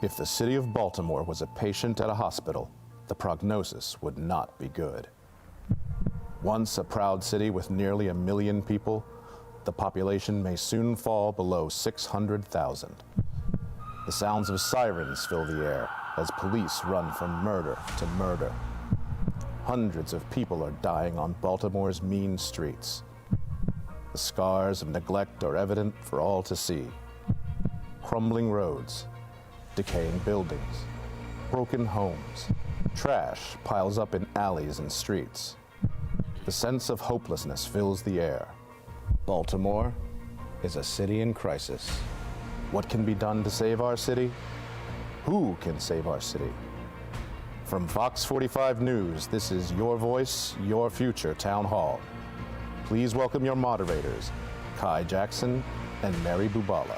If the city of Baltimore was a patient at a hospital, the prognosis would not be good. Once a proud city with nearly 1 million people, the population may soon fall below 600,000. The sounds of sirens fill the air as police run from murder to murder. Hundreds of people are dying on Baltimore's mean streets. The scars of neglect are evident for all to see. Crumbling roads, decaying buildings, broken homes, trash piles up in alleys and streets. The sense of hopelessness fills the air. Baltimore is a city in crisis. What can be done to save our city? Who can save our city? From Fox 45 News, this is Your Voice, Your Future Town Hall. Please welcome your moderators, Kai Jackson and Mary Bubala.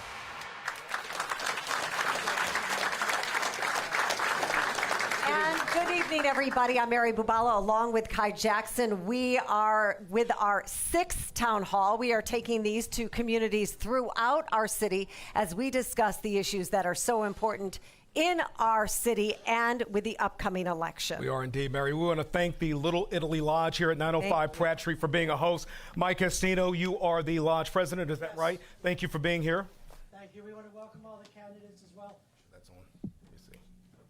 Good evening, everybody. I'm Mary Bubala, along with Kai Jackson. We are with our 6th town hall. We are taking these to communities throughout our city as we discuss the issues that are so important in our city and with the upcoming election. We are indeed, Mary. We want to thank the Little Italy Lodge here at 905 Pratt Street for being a host. Mike Estino, you are the lodge president, is that right? Thank you for being here. Thank you. We want to welcome all the candidates as well. That's on. You see.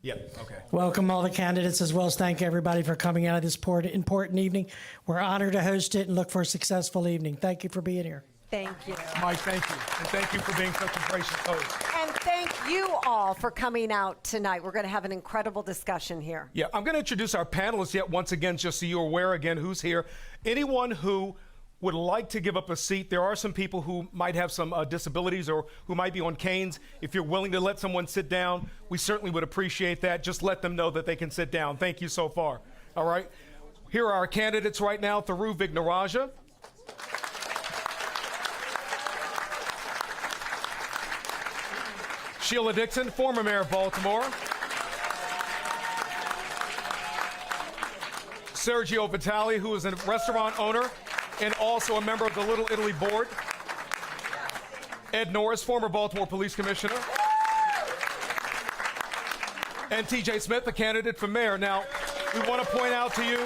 Yep, okay. Welcome all the candidates as well as thank everybody for coming out of this important evening. We're honored to host it and look for a successful evening. Thank you for being here. Thank you. Mike, thank you. And thank you for being such a gracious host. And thank you all for coming out tonight. We're going to have an incredible discussion here. Yeah, I'm going to introduce our panelists yet once again, just so you're aware again who's here. Anyone who would like to give up a seat, there are some people who might have some disabilities or who might be on canes. If you're willing to let someone sit down, we certainly would appreciate that. Just let them know that they can sit down. Thank you so far. All right. Here are our candidates right now. Tharu Vignaraja. Sheila Dixon, former mayor of Baltimore. Sergio Vitale, who is a restaurant owner and also a member of the Little Italy Board. Ed Norris, former Baltimore Police Commissioner. And TJ Smith, the candidate for mayor. Now, we want to point out to you,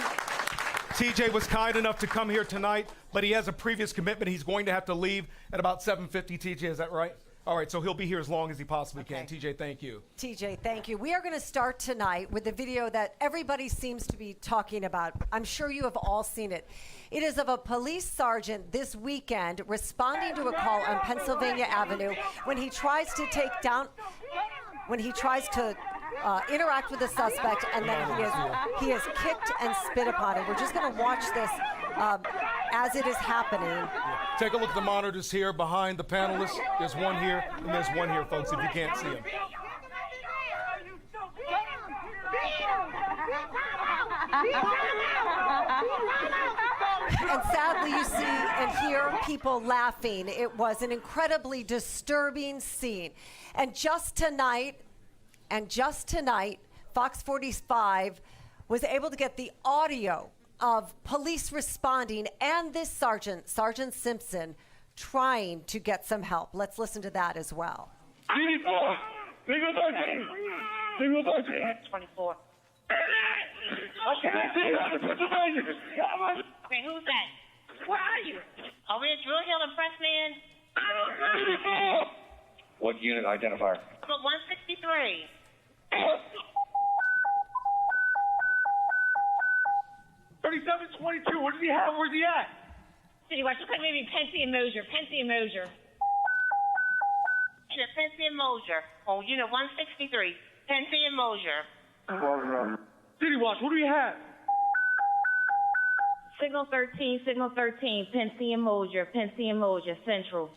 TJ was kind enough to come here tonight, but he has a previous commitment. He's going to have to leave at about 7:50. TJ, is that right? All right, so he'll be here as long as he possibly can. TJ, thank you. TJ, thank you. We are going to start tonight with the video that everybody seems to be talking about. I'm sure you have all seen it. It is of a police sergeant this weekend responding to a call on Pennsylvania Avenue when he tries to interact with a suspect, and then he is kicked and spit upon him. We're just going to watch this as it is happening. Take a look at the monitors here behind the panelists. There's one here, and there's one here, folks, if you can't see them. And sadly, you see and hear people laughing. It was an incredibly disturbing scene. And just tonight, Fox 45 was able to get the audio of police responding and this Sergeant Simpson, trying to get some help. Let's listen to that as well. 24. Okay, who's that? Where are you? Are we at Drill Hill and Pressman? What unit identifier? 163. 3722. What does he have? Where's he at? City Watch, look like maybe Pensy and Mosier. Pensy and Mosier. Yeah, Pensy and Mosier. Oh, unit 163. Pensy and Mosier. City Watch, what do we have? Signal 13, Signal 13. Pensy and Mosier. Pensy and Mosier. Central.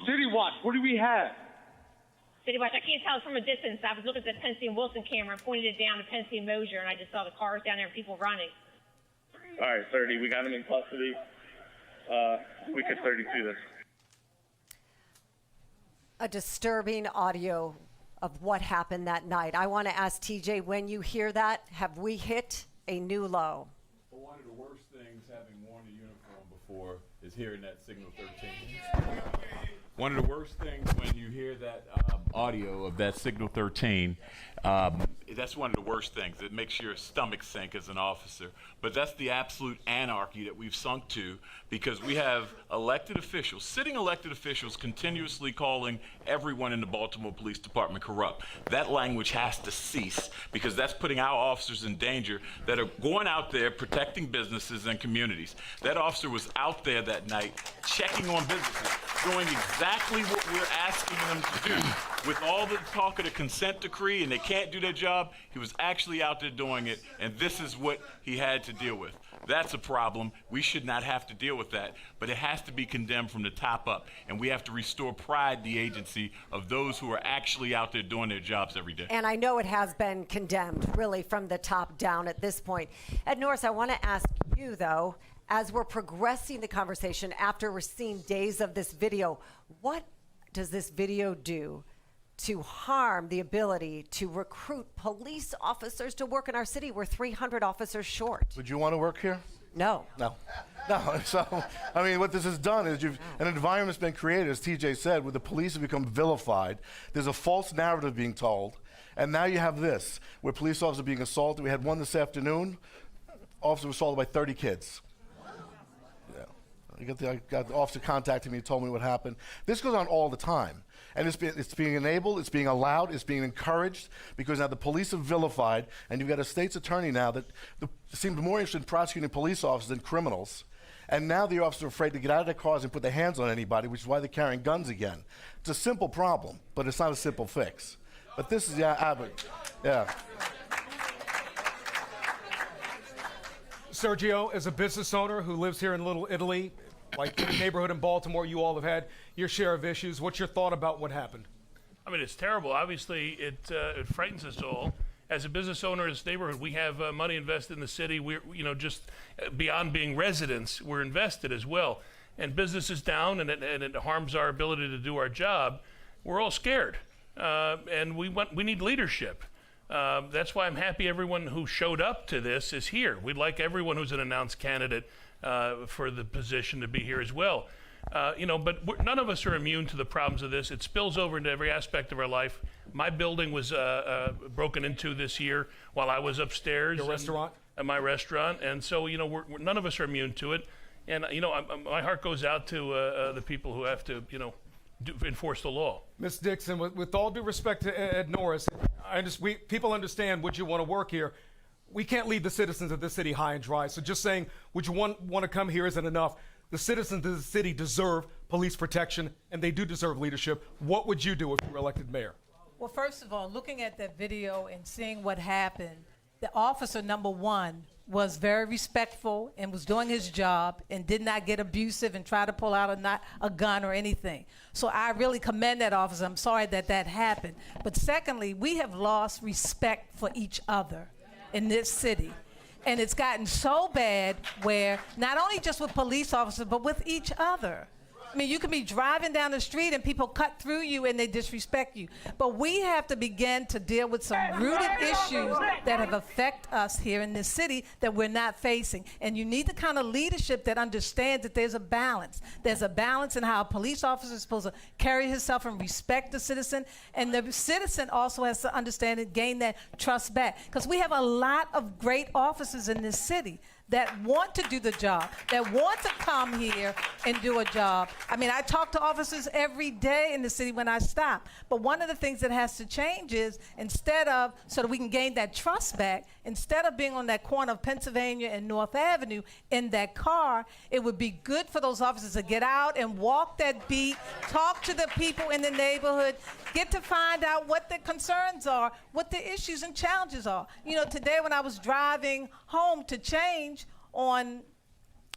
City Watch, what do we have? City Watch, I can't tell from a distance. I was looking at the Pensy and Wilson camera and pointed it down to Pensy and Mosier, and I just saw the cars down there and people running. All right, 30. We got him in custody. We could 32 this. A disturbing audio of what happened that night. I want to ask TJ, when you hear that, have we hit a new low? Well, one of the worst things, having worn a uniform before, is hearing that Signal 13. One of the worst things when you hear that audio of that Signal 13, that's one of the worst things. It makes your stomach sink as an officer. But that's the absolute anarchy that we've sunk to, because we have elected officials, sitting elected officials, continuously calling everyone in the Baltimore Police Department corrupt. That language has to cease, because that's putting our officers in danger that are going out there protecting businesses and communities. That officer was out there that night checking on businesses, doing exactly what we're asking them to do. With all the talk of the consent decree and they can't do their job, he was actually out there doing it, and this is what he had to deal with. That's a problem. We should not have to deal with that, but it has to be condemned from the top up, and we have to restore pride in the agency of those who are actually out there doing their jobs every day. And I know it has been condemned, really, from the top down at this point. Ed Norris, I want to ask you, though, as we're progressing the conversation after we're seeing days of this video, what does this video do to harm the ability to recruit police officers to work in our city? We're 300 officers short. Would you want to work here? No. No. So, I mean, what this has done is an environment's been created, as TJ said, where the police have become vilified. There's a false narrative being told. And now you have this, where police officers are being assaulted. We had one this afternoon. Officer was assaulted by 30 kids. I got the officer contacting me and told me what happened. This goes on all the time. And it's being enabled, it's being allowed, it's being encouraged, because now the police are vilified, and you've got a state's attorney now that seems more interested in prosecuting police officers than criminals. And now the officers are afraid to get out of their cars and put their hands on anybody, which is why they're carrying guns again. It's a simple problem, but it's not a simple fix. But this is, yeah. Sergio, as a business owner who lives here in Little Italy, like the neighborhood in Baltimore, you all have had your share of issues. What's your thought about what happened? I mean, it's terrible. Obviously, it frightens us all. As a business owner in this neighborhood, we have money invested in the city. We're, just beyond being residents, we're invested as well. And business is down, and it harms our ability to do our job. We're all scared, and we need leadership. That's why I'm happy everyone who showed up to this is here. We'd like everyone who's an announced candidate for the position to be here as well. But none of us are immune to the problems of this. It spills over into every aspect of our life. My building was broken into this year while I was upstairs. Your restaurant? At my restaurant. And so, none of us are immune to it. And, my heart goes out to the people who have to, enforce the law. Ms. Dixon, with all due respect to Ed Norris, people understand, would you want to work here? We can't leave the citizens of this city high and dry. So just saying, would you want to come here isn't enough. The citizens of the city deserve police protection, and they do deserve leadership. What would you do if you were elected mayor? Well, first of all, looking at that video and seeing what happened, the officer, number one, was very respectful and was doing his job and did not get abusive and try to pull out a gun or anything. So I really commend that officer. I'm sorry that happened. But secondly, we have lost respect for each other in this city. And it's gotten so bad where not only just with police officers, but with each other. I mean, you can be driving down the street and people cut through you and they disrespect you. But we have to begin to deal with some rooted issues that have affected us here in this city that we're not facing. And you need the kind of leadership that understands that there's a balance. There's a balance in how a police officer is supposed to carry himself and respect the citizen. And the citizen also has to understand and gain that trust back. Because we have a lot of great officers in this city that want to do the job, that want to come here and do a job. I mean, I talk to officers every day in the city when I stop. But one of the things that has to change is so that we can gain that trust back, instead of being on that corner of Pennsylvania and North Avenue in that car, it would be good for those officers to get out and walk that beat, talk to the people in the neighborhood, get to find out what their concerns are, what the issues and challenges are. Today when I was driving home to change on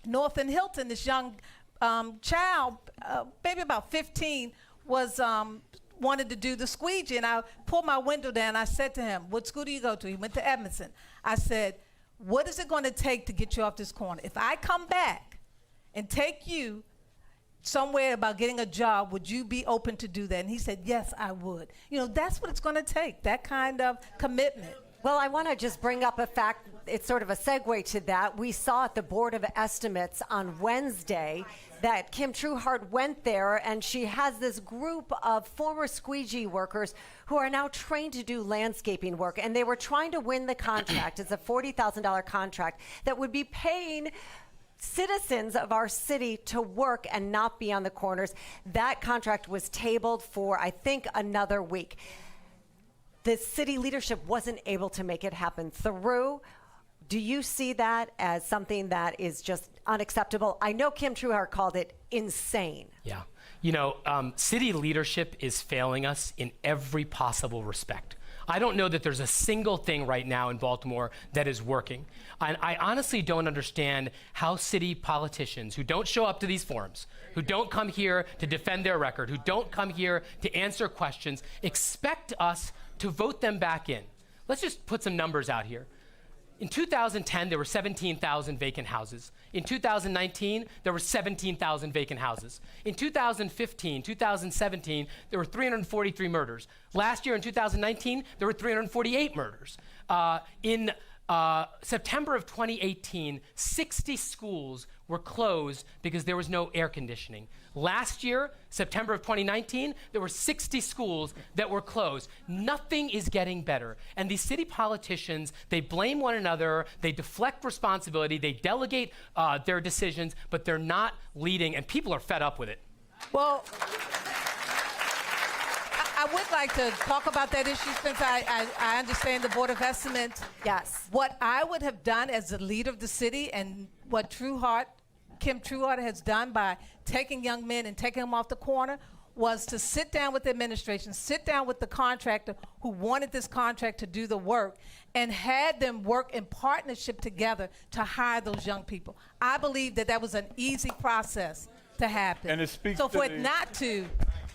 North and Hilton, this young child, maybe about 15, wanted to do the squeegee, and I pulled my window down. I said to him, "What school do you go to?" He went to Edmondson. I said, "What is it going to take to get you off this corner? If I come back and take you somewhere about getting a job, would you be open to do that?" And he said, "Yes, I would." That's what it's going to take, that kind of commitment. Well, I want to just bring up a fact it's sort of a segue to that. We saw at the Board of Estimates on Wednesday that Kim Trueheart went there, and she has this group of former squeegee workers who are now trained to do landscaping work, and they were trying to win the contract. It's a $40,000 contract that would be paying citizens of our city to work and not be on the corners. That contract was tabled for, I think, another week. The city leadership wasn't able to make it happen through. Do you see that as something that is just unacceptable? I know Kim Trueheart called it insane. Yeah. You know, city leadership is failing us in every possible respect. I don't know that there's a single thing right now in Baltimore that is working. And I honestly don't understand how city politicians who don't show up to these forums, who don't come here to defend their record, who don't come here to answer questions, expect us to vote them back in. Let's just put some numbers out here. In 2010, there were 17,000 vacant houses. In 2019, there were 17,000 vacant houses. In 2015, 2017, there were 343 murders. Last year, in 2019, there were 348 murders. In September of 2018, 60 schools were closed because there was no air conditioning. Last year, September of 2019, there were 60 schools that were closed. Nothing is getting better. And these city politicians, they blame one another, they deflect responsibility, they delegate their decisions, but they're not leading, and people are fed up with it. Well, I would like to talk about that issue since I understand the Board of Estimates. Yes. What I would have done as the leader of the city and what Kim Trueheart has done by taking young men and taking them off the corner was to sit down with the administration, sit down with the contractor who wanted this contract to do the work, and had them work in partnership together to hire those young people. I believe that that was an easy process to happen. And it speaks so to for it not to,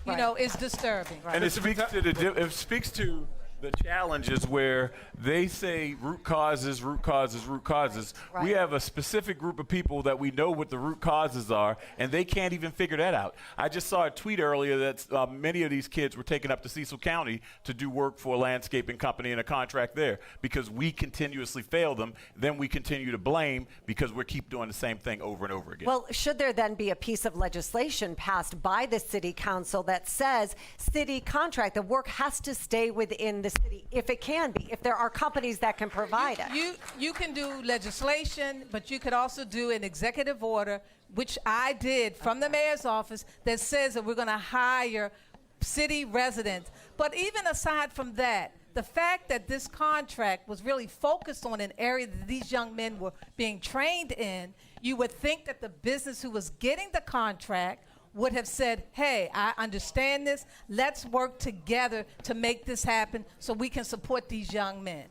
you know, is disturbing. And it speaks to the challenges where they say root causes, root causes, root causes. Right. We have a specific group of people that we know what the root causes are, and they can't even figure that out. I just saw a tweet earlier that many of these kids were taken up to Cecil County to do work for a landscaping company and a contract there because we continuously fail them. Then we continue to blame because we keep doing the same thing over and over again. Well, should there then be a piece of legislation passed by the city council that says city contract, the work has to stay within the city, if it can be, if there are companies that can provide it? You can do legislation, but you could also do an executive order, which I did from the mayor's office, that says that we're going to hire city residents. But even aside from that, the fact that this contract was really focused on an area that these young men were being trained in, you would think that the business who was getting the contract would have said, hey, I understand this. Let's work together to make this happen so we can support these young men.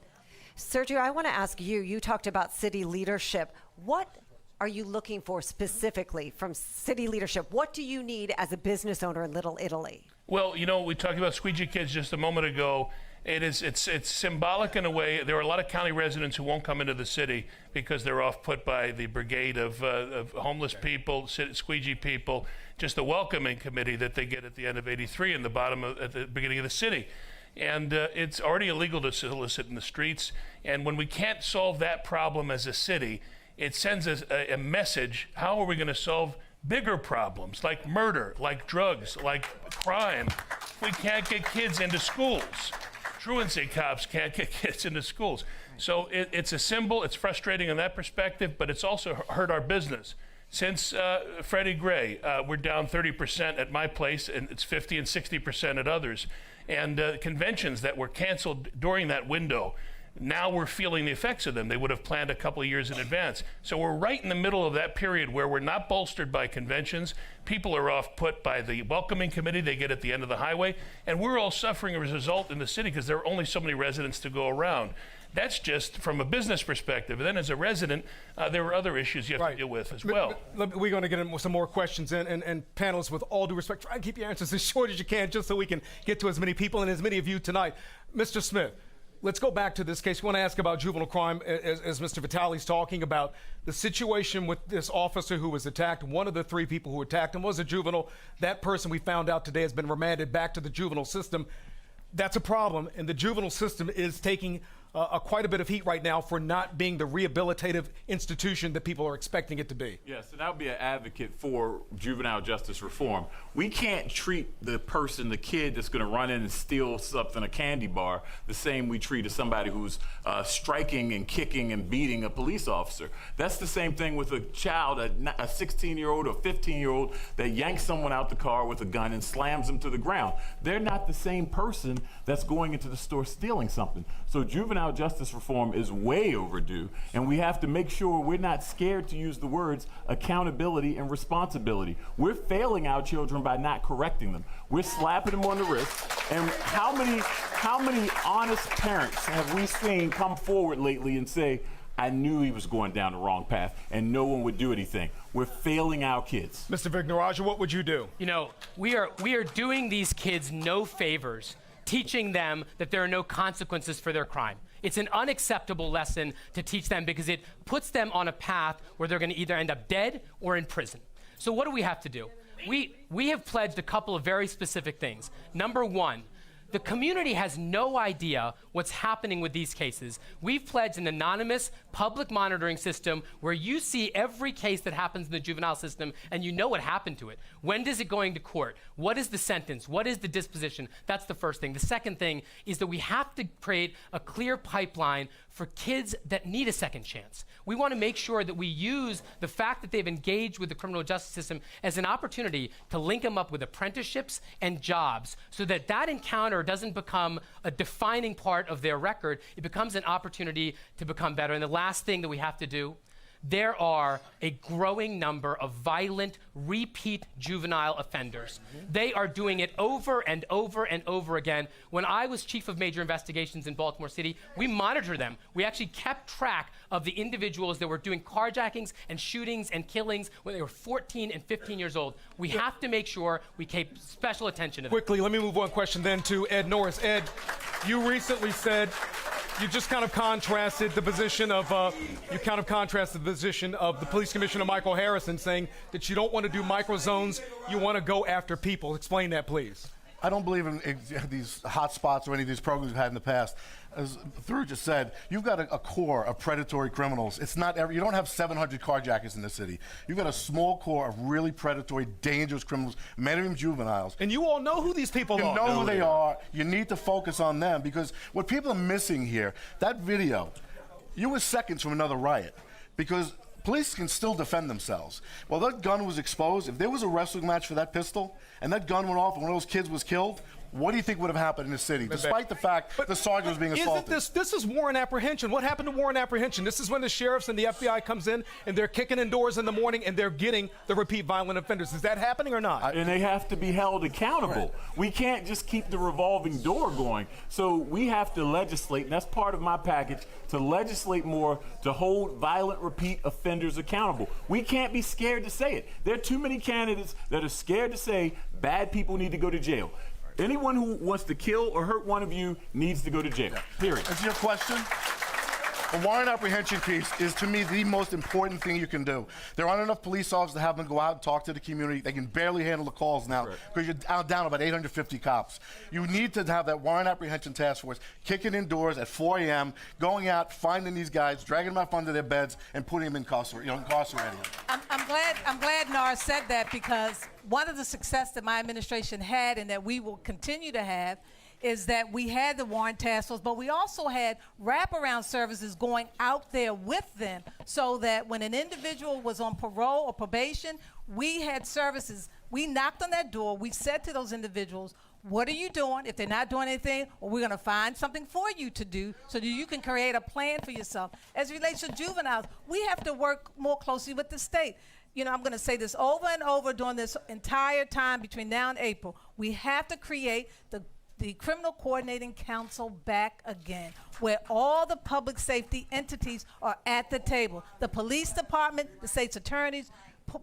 Sergio, I want to ask you, you talked about city leadership. What are you looking for specifically from city leadership? What do you need as a business owner in Little Italy? Well, you know, we talked about squeegee kids just a moment ago. It's symbolic in a way. There are a lot of county residents who won't come into the city because they're off put by the brigade of homeless people, squeegee people, just the welcoming committee that they get at the end of 83 and at the beginning of the city. And it's already illegal to solicit in the streets. And when we can't solve that problem as a city, it sends us a message. How are we going to solve bigger problems like murder, like drugs, like crime? We can't get kids into schools. Truancy cops can't get kids into schools. So it's a symbol. It's frustrating in that perspective, but it's also hurt our business. Since Freddie Gray, we're down 30% at my place, and it's 50 and 60% at others. And conventions that were canceled during that window, now we're feeling the effects of them. They would have planned a couple of years in advance. So we're right in the middle of that period where we're not bolstered by conventions. People are off put by the welcoming committee they get at the end of the highway. And we're all suffering as a result in the city because there are only so many residents to go around. That's just from a business perspective. And then as a resident, there are other issues you have to deal with as well. We're going to get into some more questions. And panelists, with all due respect, try to keep your answers as short as you can just so we can get to as many people and as many of you tonight. Mr. Smith, let's go back to this case. We want to ask about juvenile crime, as Mr. Vitale's talking about the situation with this officer who was attacked. One of the three people who attacked him was a juvenile. That person, we found out today, has been remanded back to the juvenile system. That's a problem, and the juvenile system is taking quite a bit of heat right now for not being the rehabilitative institution that people are expecting it to be. Yes, and I'll be an advocate for juvenile justice reform. We can't treat the person, the kid that's going to run in and steal something, a candy bar, the same we treat as somebody who's striking and kicking and beating a police officer. That's the same thing with a child, a 16-year-old or 15-year-old that yanks someone out the car with a gun and slams them to the ground. They're not the same person that's going into the store stealing something. So juvenile justice reform is way overdue, and we have to make sure we're not scared to use the words accountability and responsibility. We're failing our children by not correcting them. We're slapping them on the wrist. And how many honest parents have we seen come forward lately and say, I knew he was going down the wrong path, and no one would do anything? We're failing our kids. Mr. Vignarajah, what would you do? You know, we are doing these kids no favors, teaching them that there are no consequences for their crime. It's an unacceptable lesson to teach them because it puts them on a path where they're going to either end up dead or in prison. So what do we have to do? We have pledged a couple of very specific things. Number one, the community has no idea what's happening with these cases. We've pledged an anonymous public monitoring system where you see every case that happens in the juvenile system and you know what happened to it. When is it going to court? What is the sentence? What is the disposition? That's the first thing. The second thing is that we have to create a clear pipeline for kids that need a second chance. We want to make sure that we use the fact that they've engaged with the criminal justice system as an opportunity to link them up with apprenticeships and jobs so that that encounter doesn't become a defining part of their record. It becomes an opportunity to become better. And the last thing that we have to do, there are a growing number of violent, repeat juvenile offenders. They are doing it over and over and over again. When I was chief of major investigations in Baltimore City, we monitored them. We actually kept track of the individuals that were doing carjackings and shootings and killings when they were 14 and 15 years old. We have to make sure we pay special attention to them. Quickly, let me move one question then to Ed Norris. Ed, you recently said you just kind of contrasted the position of the police commissioner Michael Harrison, saying that you don't want to do micro zones, you want to go after people. Explain that, please. I don't believe in these hot spots or any of these programs we've had in the past. As Thuru just said, you've got a core of predatory criminals. It's not you don't have 700 carjackers in the city. You've got a small core of really predatory, dangerous criminals, many of them juveniles. And you all know who these people are. You know who they are. You need to focus on them because what people are missing here, that video, you were seconds from another riot because police can still defend themselves. Well, that gun was exposed. If there was a wrestling match for that pistol and that gun went off and one of those kids was killed, what do you think would have happened in the city, despite the fact the sergeant was being assaulted? This is warrant apprehension. What happened to warrant apprehension? This is when the sheriffs and the FBI comes in and they're kicking in doors in the morning and they're getting the repeat violent offenders. Is that happening or not? And they have to be held accountable. Right. We can't just keep the revolving door going. So we have to legislate, and that's part of my package, to legislate more to hold violent repeat offenders accountable. We can't be scared to say it. There are too many candidates that are scared to say bad people need to go to jail. Anyone who wants to kill or hurt one of you needs to go to jail, period. That's your question? The warrant apprehension piece is, to me, the most important thing you can do. There aren't enough police officers to have them go out and talk to the community. They can barely handle the calls now because you're down about 850 cops. You need to have that warrant apprehension task force kicking in doors at 4 a.m., going out, finding these guys, dragging them up under their beds, and putting them incarcerating them. I'm glad Norris said that because one of the success that my administration had and that we will continue to have is that we had the warrant task force, but we also had wraparound services going out there with them so that when an individual was on parole or probation, we had services. We knocked on that door. We said to those individuals, what are you doing? If they're not doing anything, well, we're going to find something for you to do so that you can create a plan for yourself. As it relates to juveniles, we have to work more closely with the state. You know, I'm going to say this over and over during this entire time between now and April. We have to create the Criminal Coordinating Council back again, where all the public safety entities are at the table. The police department, the state's attorneys,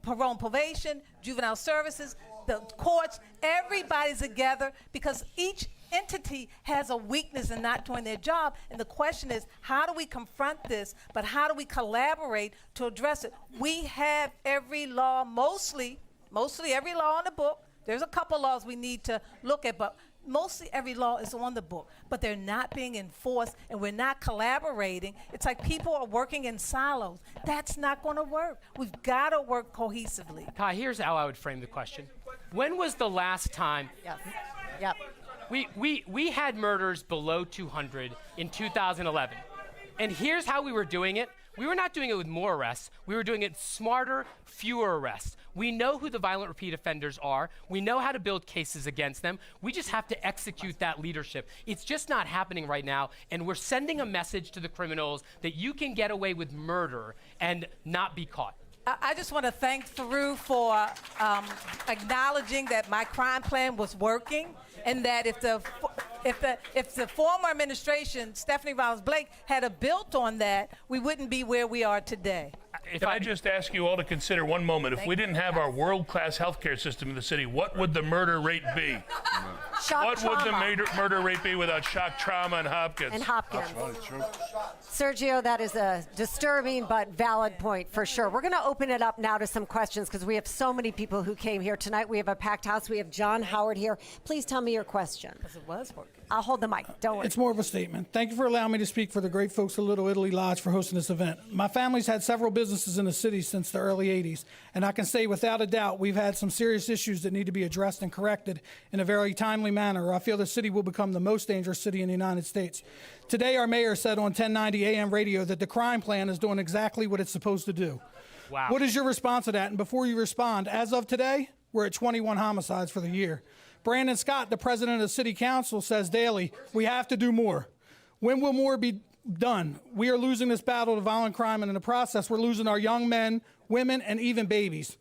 parole and probation, juvenile services, the courts, everybody's together because each entity has a weakness in not doing their job. And the question is, how do we confront this, but how do we collaborate to address it? We have every law, mostly every law in the book. There's a couple laws we need to look at, but mostly every law is on the book, but they're not being enforced, and we're not collaborating. It's like people are working in silos. That's not going to work. We've got to work cohesively. Kai, here's how I would frame the question. When was the last time Yes. Yep. we had murders below 200 in 2011? And here's how we were doing it. We were not doing it with more arrests. We were doing it smarter, fewer arrests. We know who the violent repeat offenders are. We know how to build cases against them. We just have to execute that leadership. It's just not happening right now, and we're sending a message to the criminals that you can get away with murder and not be caught. I just want to thank Farouk for acknowledging that my crime plan was working, and that if the former administration, Stephanie Rollins-Blake, had built on that, we wouldn't be where we are today. Can I just ask you all to consider one moment, if we didn't have our world-class healthcare system in the city, what would the murder rate be? Shock What would trauma. the murder rate be without shock trauma and Hopkins? And Hopkins. Sergio, that is a disturbing but valid point for sure. We're going to open it up now to some questions because we have so many people who came here tonight. We have a packed house. We have John Howard here. Please tell me your question. Because it was working. I'll hold the mic. Don't worry. It's more of a statement. Thank you for allowing me to speak for the great folks at Little Italy Lodge for hosting this event. My family's had several businesses in the city since the early 80s, and I can say without a doubt we've had some serious issues that need to be addressed and corrected in a very timely manner, or I feel the city will become the most dangerous city in the United States. Today, our mayor said on 1090 AM radio that the crime plan is doing exactly what it's supposed to do. Wow. What is your response to that? And before you respond, as of today, we're at 21 homicides for the year. Brandon Scott, the president of the city council, says daily, we have to do more. When will more be done? We are losing this battle to violent crime, and in the process, we're losing our young men, women, and even babies.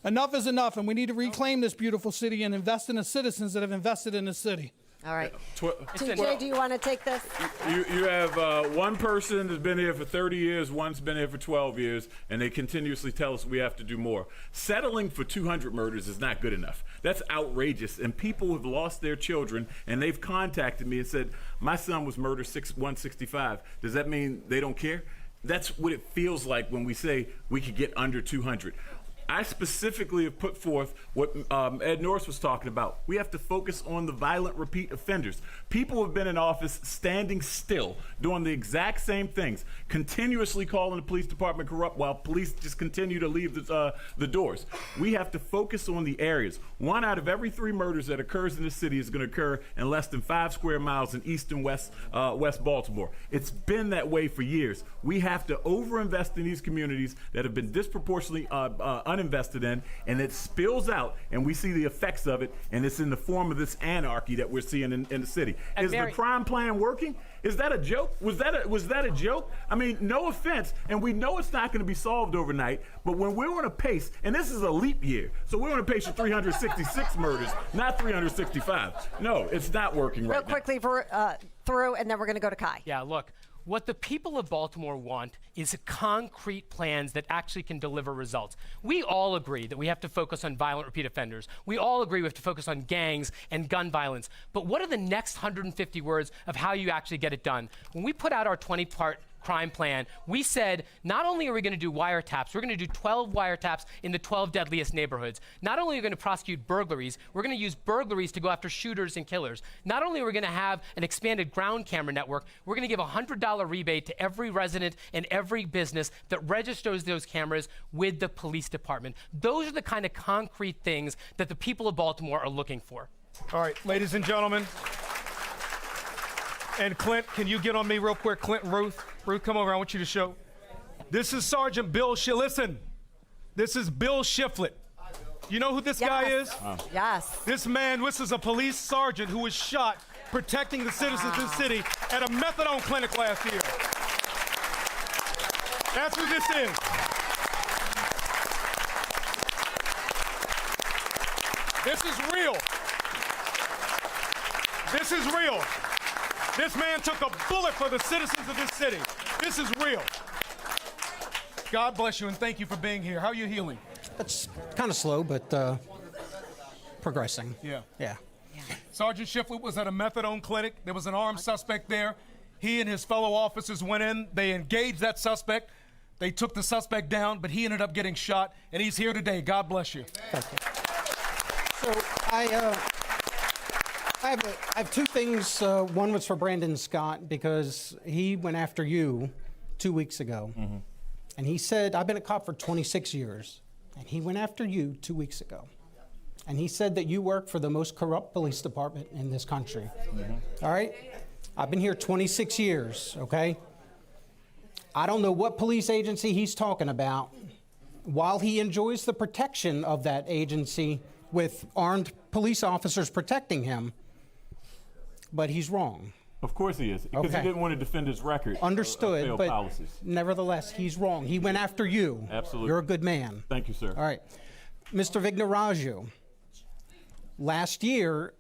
Enough is enough, and we need to reclaim this beautiful city and invest in the citizens that have invested in the city. All right. TJ, do you want to take this? You have one person that's been here for 30 years, one's been here for 12 years, and they continuously tell us we have to do more. Settling for 200 murders is not good enough. That's outrageous, and people have lost their children, and they've contacted me and said, my son was murdered 165. Does that mean they don't care? That's what it feels like when we say we could get under 200. I specifically have put forth what Ed Norris was talking about. We have to focus on the violent repeat offenders. People have been in office standing still, doing the exact same things, continuously calling the police department corrupt while police just continue to leave the doors. We have to focus on the areas. 1 out of every 3 murders that occurs in the city is going to occur in less than 5 square miles in East and West Baltimore. It's been that way for years. We have to overinvest in these communities that have been disproportionately uninvested in, and it spills out, and we see the effects of it, and it's in the form of this anarchy that we're seeing in the city. Is the crime plan working? Is that a joke? Was that a joke? I mean, no offense, and we know it's not going to be solved overnight, but when we're on a pace, and this is a leap year, so we're on a pace of 366 murders, not 365. No, it's not working right now. Real quickly through, and then we're going to go to Kai. Yeah, look. What the people of Baltimore want is concrete plans that actually can deliver results. We all agree that we have to focus on violent repeat offenders. We all agree we have to focus on gangs and gun violence. But what are the next 150 words of how you actually get it done? When we put out our 20-part crime plan, we said not only are we going to do wiretaps, we're going to do 12 wiretaps in the 12 deadliest neighborhoods. Not only are we going to prosecute burglaries, we're going to use burglaries to go after shooters and killers. Not only are we going to have an expanded ground camera network, we're going to give a $100 rebate to every resident and every business that registers those cameras with the police department. Those are the kind of concrete things that the people of Baltimore are looking for. All right, ladies and gentlemen. And Clint, can you get on me real quick? Clint and Ruth. Ruth, come over. I want you to show. This is Sergeant Bill Listen, this is Bill Shiflett. You know who this guy is? Yes. This man, this is a police sergeant who was shot protecting the citizens of the city at a methadone clinic last year. That's who this is. This is real. This is real. This man took a bullet for the citizens of this city. This is real. God bless you and thank you for being here. How are you healing? It's kind of slow, but progressing. Yeah. Yeah. Sergeant Shiflett was at a methadone clinic. There was an armed suspect there. He and his fellow officers went in. They engaged that suspect. They took the suspect down, but he ended up getting shot, and he's here today. God bless you. Thank you. So I have two things. One was for Brandon Scott because he went after you 2 weeks ago. And he said, I've been a cop for 26 years. And he went after you 2 weeks ago. And he said that you work for the most corrupt police department in this country. All right? I've been here 26 years, okay? I don't know what police agency he's talking about. While he enjoys the protection of that agency with armed police officers protecting him, but he's wrong. Of course he is, because he didn't want to defend his record. Understood, of failed but policies. nevertheless, he's wrong. He went after you. Absolutely. You're a good man. Thank you, sir. All right. Mr. Vignaraju, last year,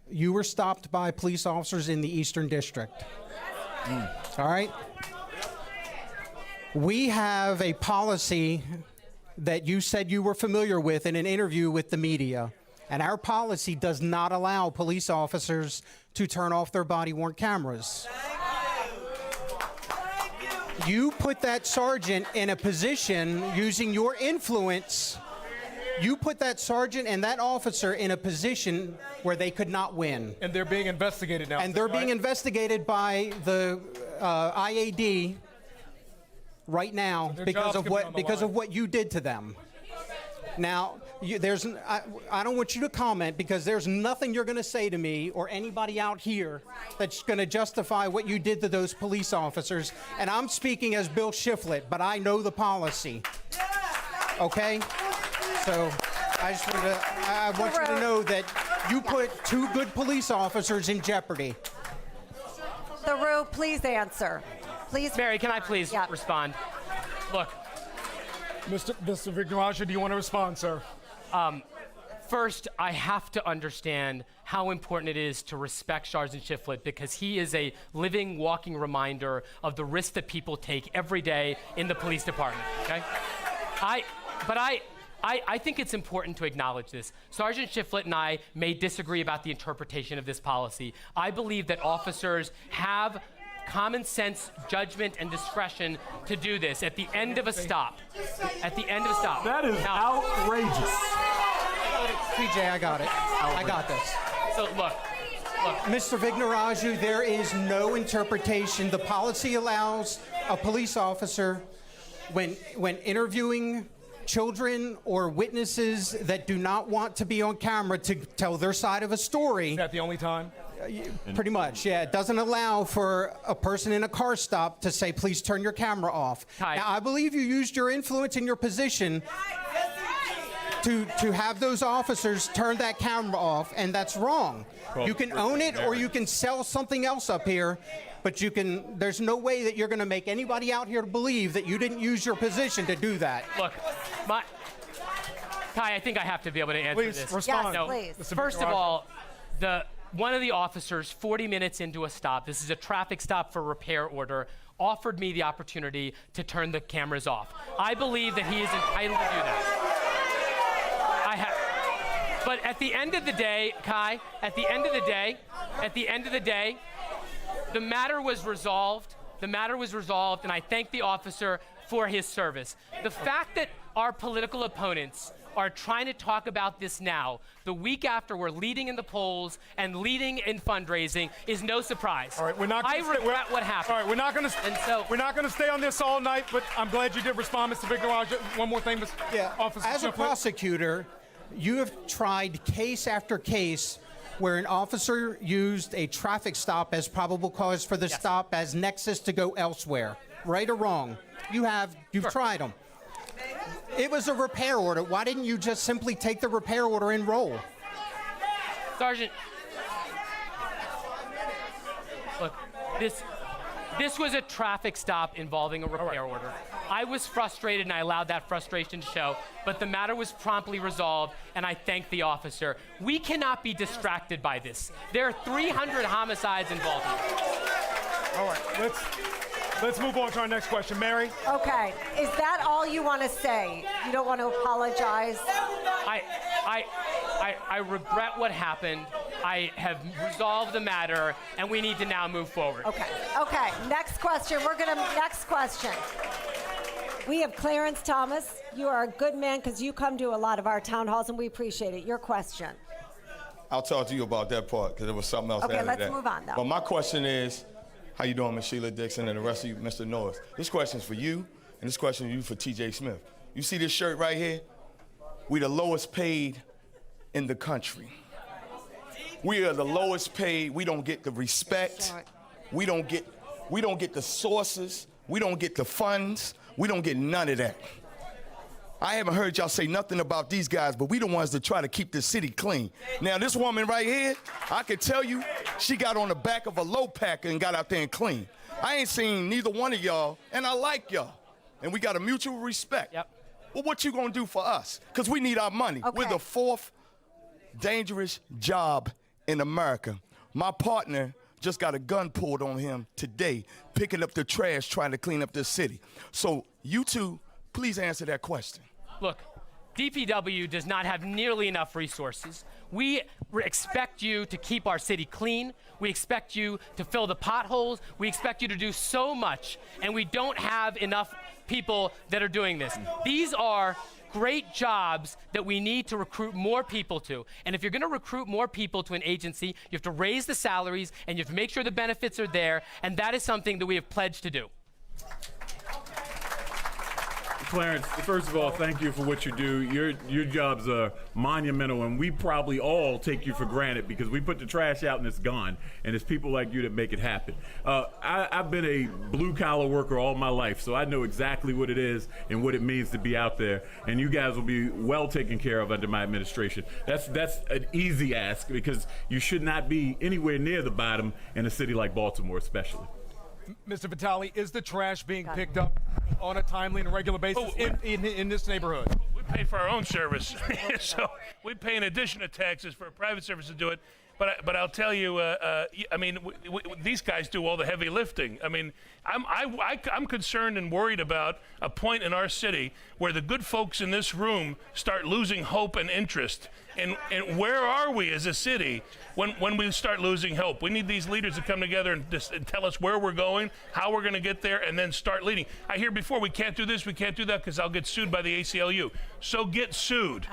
you were stopped by police officers in the Eastern District. All right? We have a policy that you said you were familiar with in an interview with the media, and our policy does not allow police officers to turn off their body-worn cameras. You put that sergeant in a position using your influence. You put that sergeant and that officer in a position where they could not win. And they're being investigated now. And they're being investigated by the IAD right now because of what you did to them. Now, I don't want you to comment because there's nothing you're going to say to me or anybody out here that's going to justify what you did to those police officers. And I'm speaking as Bill Shiflett, but I know the policy. Okay? So I want you to know that you put two good police officers in jeopardy. LaRue, please answer. Please. Mary, can I please respond? Look. Mr. Vignaraju, do you want to respond, sir? First, I have to understand how important it is to respect Sergeant Shiflett because he is a living, walking reminder of the risks that people take every day in the police department, okay? I think it's important to acknowledge this. Sergeant Shiflett and I may disagree about the interpretation of this policy. I believe that officers have common sense, judgment, and discretion to do this at the end of a stop. At the end of a stop. That is outrageous. PJ, I got it. I got this. So look. Mr. Vignaraju, there is no interpretation. The policy allows a police officer, when interviewing children or witnesses that do not want to be on camera to tell their side of a story. Is that the only time? Pretty much, yeah. It doesn't allow for a person in a car stop to say, please turn your camera off. Hi. Now, I believe you used your influence in your position to have those officers turn that camera off, and that's wrong. You can own it or you can sell something else up here, but there's no way that you're going to make anybody out here believe that you didn't use your position to do that. Look, Kai, I think I have to be able to answer this. Please respond. No, please. First of all, one of the officers, 40 minutes into a stop, this is a traffic stop for repair order, offered me the opportunity to turn the cameras off. I believe that he is entitled to do that. But at the end of the day, Kai, at the end of the day, the matter was resolved. The matter was resolved, and I thank the officer for his service. The fact that our political opponents are trying to talk about this now, the week after we're leading in the polls and leading in fundraising, is no surprise. All right, we're not. I regret what happened. All right, we're not going to stay on this all night. But I'm glad you did respond, Mr. Vignaraju. One more thing, Officer. As a prosecutor, you have tried case after case where an officer used a traffic stop as probable cause for the stop as nexus to go elsewhere. Right or wrong? You've tried them. It was a repair order. Why didn't you just simply take the repair order and roll? Sergeant, look, this was a traffic stop involving a repair order. I was frustrated and I allowed that frustration to show, but the matter was promptly resolved and I thank the officer. We cannot be distracted by this. There are 300 homicides in Baltimore. All right, let's move on to our next question. Mary? Okay. Is that all you want to say? You don't want to apologize? I regret what happened. I have resolved the matter, and we need to now move forward. Okay. Next question. Next question. We have Clarence Thomas. You are a good man because you come to a lot of our town halls, and we appreciate it. Your question. I'll talk to you about that part because there was something else Okay, added let's to that. move on, though. But my question is, how you doing, Ms. Sheila Dixon, and the rest of you, Mr. Norris? This question is for you, and this question is for T.J. Smith. You see this shirt right here? We the lowest paid in the country. We are the lowest paid. We don't get the respect. We don't get the sources. We don't get the funds. We don't get none of that. I haven't heard y'all say nothing about these guys, but we the ones that try to keep the city clean. Now, this woman right here, I can tell you, she got on the back of a low packer and got out there and cleaned. I ain't seen neither one of y'all, and I like y'all. And we got a mutual respect. Yep. Well, what you gonna do for us? Because we need our money. Okay. We're the fourth dangerous job in America. My partner just got a gun pulled on him today, picking up the trash, trying to clean up this city. So you two, please answer that question. Look, DPW does not have nearly enough resources. We expect you to keep our city clean. We expect you to fill the potholes. We expect you to do so much, and we don't have enough people that are doing this. These are great jobs that we need to recruit more people to. And if you're going to recruit more people to an agency, you have to raise the salaries and you have to make sure the benefits are there, and that is something that we have pledged to do. Clarence, first of all, thank you for what you do. Your jobs are monumental, and we probably all take you for granted because we put the trash out and it's gone, and it's people like you that make it happen. I've been a blue-collar worker all my life, so I know exactly what it is and what it means to be out there, and you guys will be well taken care of under my administration. That's an easy ask because you should not be anywhere near the bottom in a city like Baltimore especially. Mr. Vitale, is the trash being picked up on a timely and regular basis in this neighborhood? We pay for our own service, so we pay in addition to taxes for a private service to do it. But I'll tell you, I mean, these guys do all the heavy lifting. I mean, I'm concerned and worried about a point in our city where the good folks in this room start losing hope and interest. And where are we as a city when we start losing hope? We need these leaders to come together and tell us where we're going, how we're going to get there, and then start leading. I hear before, we can't do this, we can't do that because I'll get sued by the ACLU. So get sued.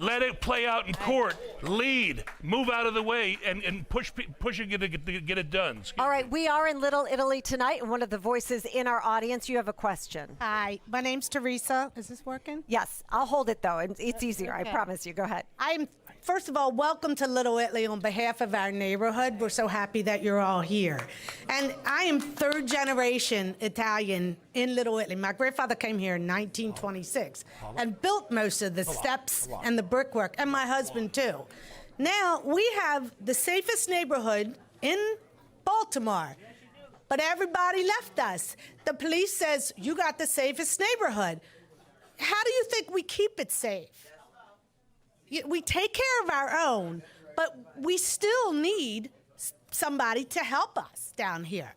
Let it play out in court. Lead. Move out of the way and push it to get it done. All right, we are in Little Italy tonight, and one of the voices in our audience, you have a question. Hi, my name's Teresa. Is this working? Yes, I'll hold it, though, and it's easier, I promise you. Go ahead. First of all, welcome to Little Italy on behalf of our neighborhood. We're so happy that you're all here. And I am third generation Italian in Little Italy. My grandfather came here in 1926 and built most of the steps and the brickwork, and my husband too. Now, we have the safest neighborhood in Baltimore, but everybody left us. The police says, you got the safest neighborhood. How do you think we keep it safe? We take care of our own, but we still need somebody to help us down here.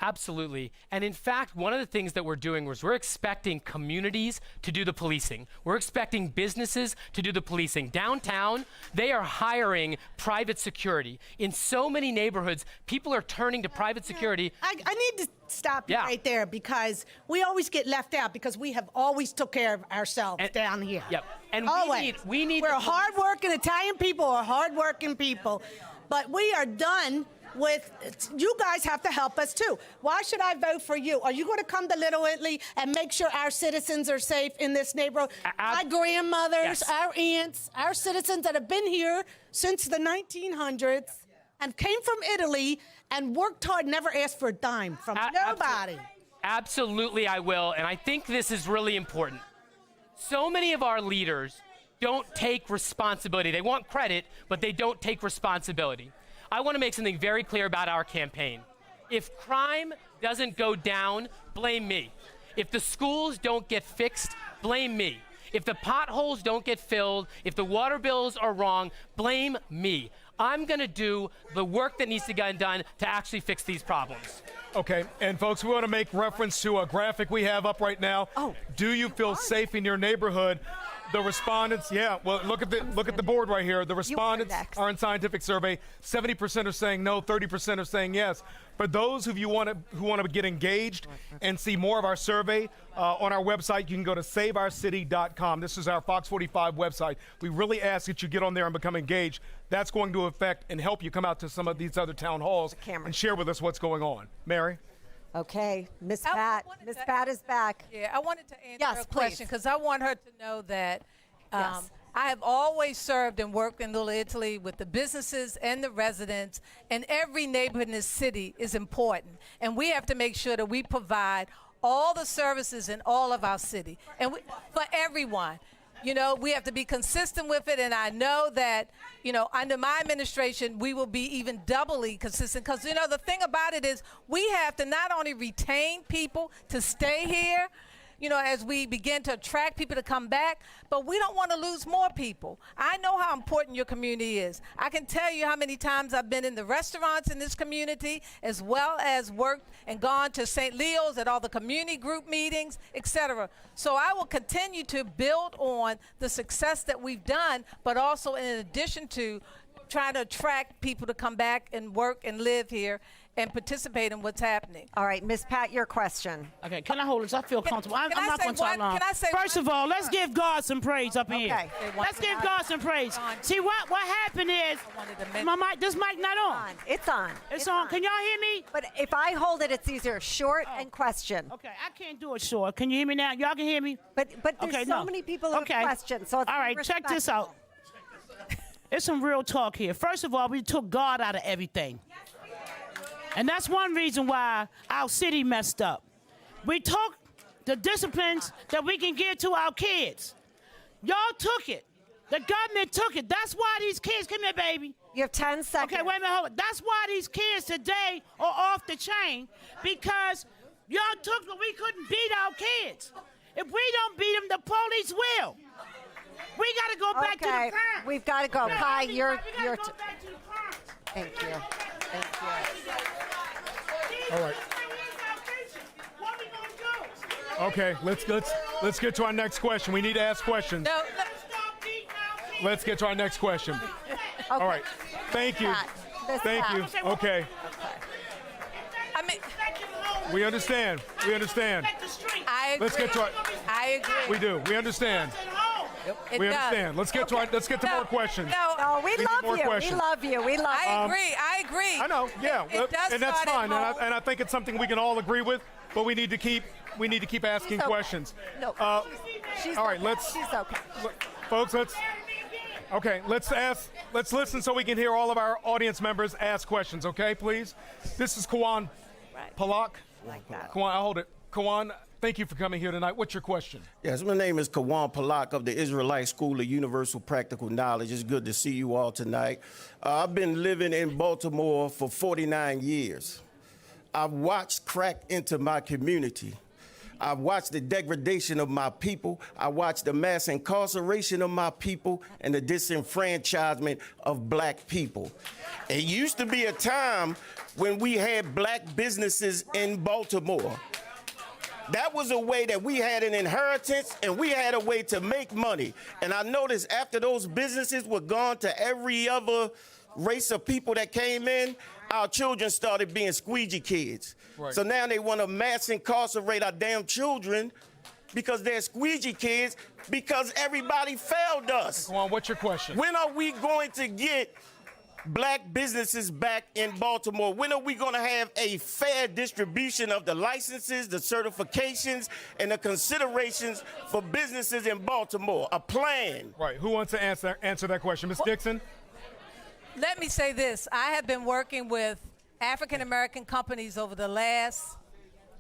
Absolutely. And in fact, one of the things that we're doing was we're expecting communities to do the policing. We're expecting businesses to do the policing. Downtown, they are hiring private security. In so many neighborhoods, people are turning to private security. I need to stop you right there because we always get left out because we have always took care of ourselves down here. Yep. And we need We're hardworking Italian people are hardworking people, but we are done with, you guys have to help us too. Why should I vote for you? Are you going to come to Little Italy and make sure our citizens are safe in this neighborhood? My grandmothers, our aunts, our citizens that have been here since the 1900s and came from Italy and worked hard, never asked for a dime from nobody. Absolutely, I will. And I think this is really important. So many of our leaders don't take responsibility. They want credit, but they don't take responsibility. I want to make something very clear about our campaign. If crime doesn't go down, blame me. If the schools don't get fixed, blame me. If the potholes don't get filled, if the water bills are wrong, blame me. I'm going to do the work that needs to get done to actually fix these problems. Okay, and folks, we want to make reference to a graphic we have up right now. Do you feel safe in your neighborhood? The respondents, yeah. Well, look at the board right here. The respondents are in scientific survey. 70% are saying no. 30% are saying yes. For those of you who want to get engaged and see more of our survey on our website, you can go to saveourcity.com. This is our Fox 45 website. We really ask that you get on there and become engaged. That's going to affect and help you come out to some of these other town halls and share with us what's going on. Mary? Okay, Miss Pat. Miss Pat is back. Yeah, I wanted to answer Yes, her please. question because I want her to know that Yes. I have always served and worked in Little Italy with the businesses and the residents, and every neighborhood in this city is important. And we have to make sure that we provide all the services in all of our city, and for everyone. You know, we have to be consistent with it, and I know that, you know, under my administration, we will be even doubly consistent because, you know, the thing about it is we have to not only retain people to stay here, you know, as we begin to attract people to come back, but we don't want to lose more people. I know how important your community is. I can tell you how many times I've been in the restaurants in this community, as well as worked and gone to St. Leo's at all the community group meetings, etc. So I will continue to build on the success that we've done, but also in addition to trying to attract people to come back and work and live here and participate in what's happening. All right, Miss Pat, your question. Okay, can I hold this? I feel comfortable. I'm I not say going to talk one- long. can I say First one- of all, let's give God some praise up here. Okay. Let's give God some praise. See, what happened is, my mic, this mic not on. It's on. It's on. Can y'all hear me? But if I hold it, it's easier. Short and question. Okay, I can't do it short. Can you hear me now? Y'all can hear me? But there's Okay, so no. many people who have questions. So it's all right, check this out. It's some real talk here. First of all, we took God out of everything. And that's one reason why our city messed up. We took the disciplines that we can give to our kids. Y'all took it. The government took it. That's why these kids, come here, baby. You have 10 seconds. Okay, wait a minute, hold on. That's why these kids today are off the chain, because y'all took what we couldn't beat our kids. If we don't beat them, the police will. We got to go back to the parents. We've got to go. No, Kai, we you're. gotta go back to the parents. Thank you. Thank you. All right. Okay, let's get to our next question. We need to ask questions. No, Let's get to our next question. All right. Thank you. Thank you. Okay. I mean, We understand. We understand. I agree. Let's get to our. I agree. We do. We understand. It We does. understand. Let's get to our. Let's get to more questions. No, we need love more you. questions. We love you. We love you. I agree. I agree. I know. Yeah. It does and that's start fine. at home. And I think it's something we can all agree with. But we need to keep asking okay. questions. No. She's all right. okay. Let's. She's okay. Folks, let's listen so we can hear all of our audience members ask questions, okay, please? This is Kawan Palak. Like that. Kawan, I'll hold it. Kawan, thank you for coming here tonight. What's your question? Yes, my name is Kawan Palak of the Israelite School of Universal Practical Knowledge. It's good to see you all tonight. I've been living in Baltimore for 49 years. I've watched crack into my community. I've watched the degradation of my people. I watched the mass incarceration of my people and the disenfranchisement of black people. It used to be a time when we had black businesses in Baltimore. That was a way that we had an inheritance and we had a way to make money. And I noticed after those businesses were gone to every other race of people that came in, our children started being squeegee kids. Right. So now they want to mass incarcerate our damn children because they're squeegee kids because everybody failed us. Kawan, what's your question? When are we going to get black businesses back in Baltimore? When are we going to have a fair distribution of the licenses, the certifications, and the considerations for businesses in Baltimore? A plan. Right. Who wants to answer that question? Ms. Dixon? Let me say this. I have been working with African-American companies over the last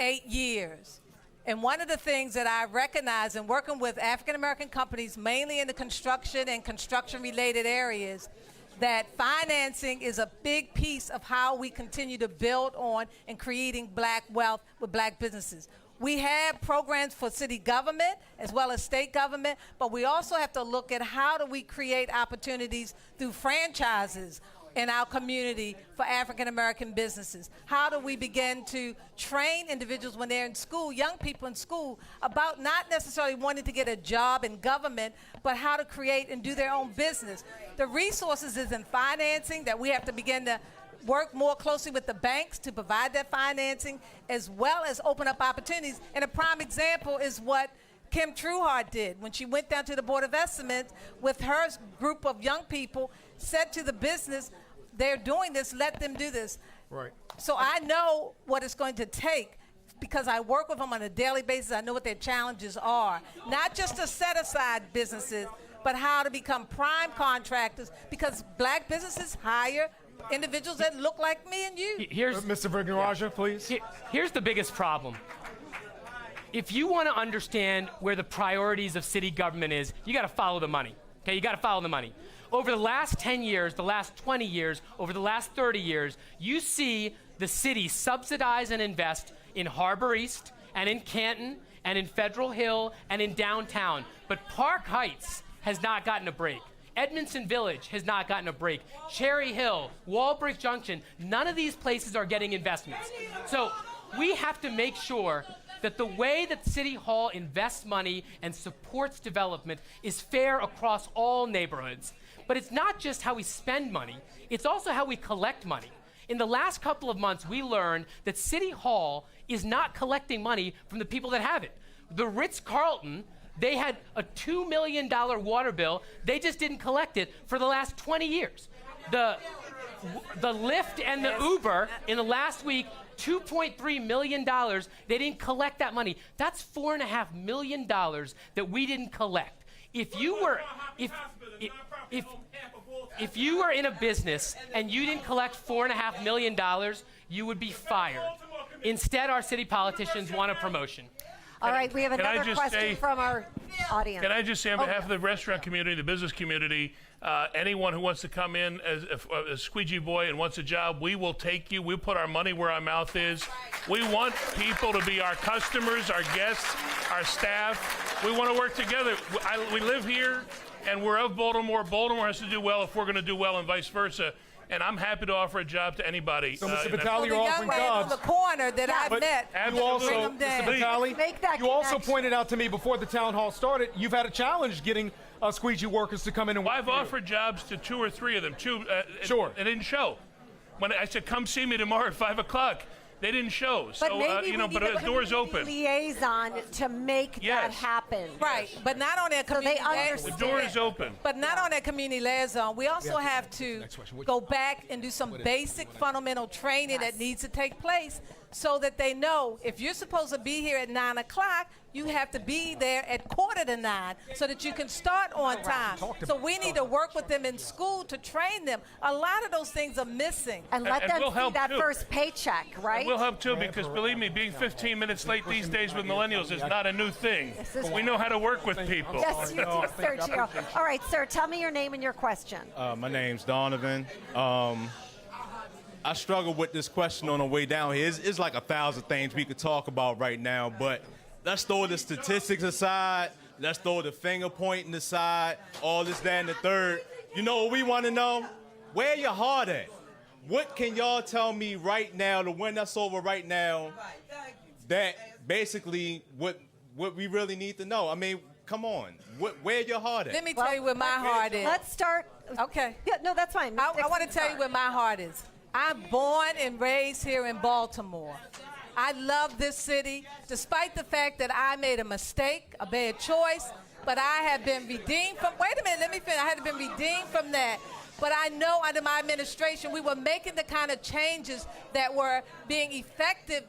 8 years. And one of the things that I recognize in working with African-American companies, mainly in the construction and construction-related areas, that financing is a big piece of how we continue to build on and creating black wealth with black businesses. We have programs for city government as well as state government, but we also have to look at how do we create opportunities through franchises in our community for African American businesses? How do we begin to train individuals when they're in school, young people in school, about not necessarily wanting to get a job in government, but how to create and do their own business? The resources is in financing that we have to begin to work more closely with the banks to provide that financing, as well as open up opportunities. And a prime example is what Kim Trueheart did when she went down to the Board of Estimates with her group of young people, said to the business, they're doing this, let them do this. Right. So I know what it's going to take because I work with them on a daily basis. I know what their challenges are. Not just to set aside businesses, but how to become prime contractors, because black businesses hire individuals that look like me and you. Here's Mr. Virgaraja, please. Here's the biggest problem. If you want to understand where the priorities of city government is, you got to follow the money. Okay, you got to follow the money. Over the last 10 years, the last 20 years, over the last 30 years, you see the city subsidize and invest in Harbor East and in Canton and in Federal Hill and in downtown. But Park Heights has not gotten a break. Edmondson Village has not gotten a break. Cherry Hill, Walbridge Junction, none of these places are getting investments. So we have to make sure that the way that City Hall invests money and supports development is fair across all neighborhoods. But it's not just how we spend money, it's also how we collect money. In the last couple of months, we learned that City Hall is not collecting money from the people that have it. The Ritz-Carlton, they had a $2 million water bill. They just didn't collect it for the last 20 years. The Lyft and the Uber in the last week, $2.3 million, they didn't collect that money. That's $4.5 million that we didn't collect. If you were in a business and you didn't collect $4.5 million, you would be fired. Instead, our city politicians want a promotion. All right, we have another question from our audience. Can I just say on behalf of the restaurant community, the business community, anyone who wants to come in as a squeegee boy and wants a job, we will take you. We'll put our money where our mouth is. We want people to be our customers, our guests, our staff. We want to work together. We live here, and we're of Baltimore. Baltimore has to do well if we're going to do well, and vice versa. And I'm happy to offer a job to anybody. So, Mr. Vitale, you're offering the young man jobs. on the corner that I met. You also, bring them Mr. down. Vitale, Make that you also connection. pointed out to me before the town hall started, you've had a challenge getting squeegee workers to come in and work I've for you. offered jobs to 2 or 3 of them. Sure. It didn't show. When I said, come see me tomorrow at 5 o'clock, they didn't show. But So, maybe you know, we but need the door's open. liaison to make that Yes. happen. Right, but not on that So they community. understand. The door is open. But not on that community liaison. We also have to go back and do some basic fundamental training that needs to take place so that they know if you're supposed to be here at 9 o'clock, you have to be there at 8:45 so that you can start on time. So we need to work with them in school to train them. A lot of those things are missing. And let them we'll see help that too. first paycheck, right? We'll help too, because believe me, being 15 minutes late these days with millennials is not a new thing. is- We know how to work with people. Yes, you do, Sergio. All right, sir, tell me your name and your question. My name's Donovan. I struggle with this question on the way down here. It's like 1,000 things we could talk about right now, but let's throw the statistics aside. Let's throw the finger pointing aside, all this, that, and the third. You know what we want to know? Where your heart at? What can y'all tell me right now, to win us over right now, that basically what we really need to know? I mean, come on. Where your heart at? Let me tell you where my heart is. Let's start. Okay. Yeah, no, that's fine. I want to tell you where my heart is. I'm born and raised here in Baltimore. I love this city, despite the fact that I made a mistake, a bad choice, but I have been redeemed from, wait a minute, let me finish. I had been redeemed from that. But I know under my administration, we were making the kind of changes that were being effective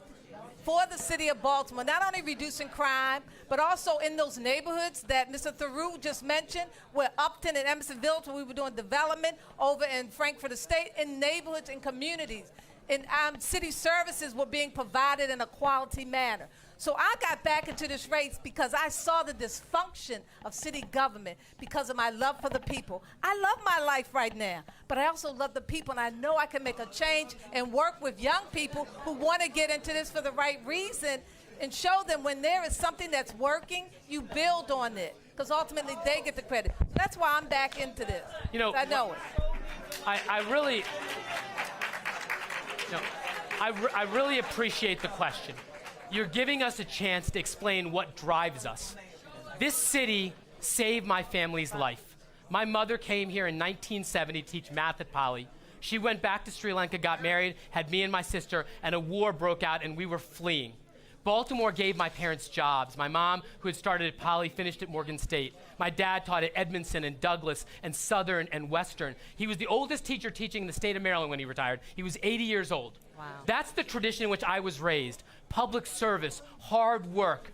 for the city of Baltimore, not only reducing crime, but also in those neighborhoods that Mr. Theroux just mentioned, where Upton and Emerson Village, where we were doing development over in Frankfurt Estate, in neighborhoods and communities. And city services were being provided in a quality manner. So I got back into this race because I saw the dysfunction of city government because of my love for the people. I love my life right now, but I also love the people, and I know I can make a change and work with young people who want to get into this for the right reason and show them when there is something that's working, you build on it, because ultimately they get the credit. So that's why I'm back into this. You know, I know it. I really appreciate the question. You're giving us a chance to explain what drives us. This city saved my family's life. My mother came here in 1970 to teach math at Poly. She went back to Sri Lanka, got married, had me and my sister, and a war broke out and we were fleeing. Baltimore gave my parents jobs. My mom, who had started at Poly, finished at Morgan State. My dad taught at Edmondson and Douglas and Southern and Western. He was the oldest teacher teaching in the state of Maryland when he retired. He was 80 years old. Wow. That's the tradition in which I was raised. Public service, hard work,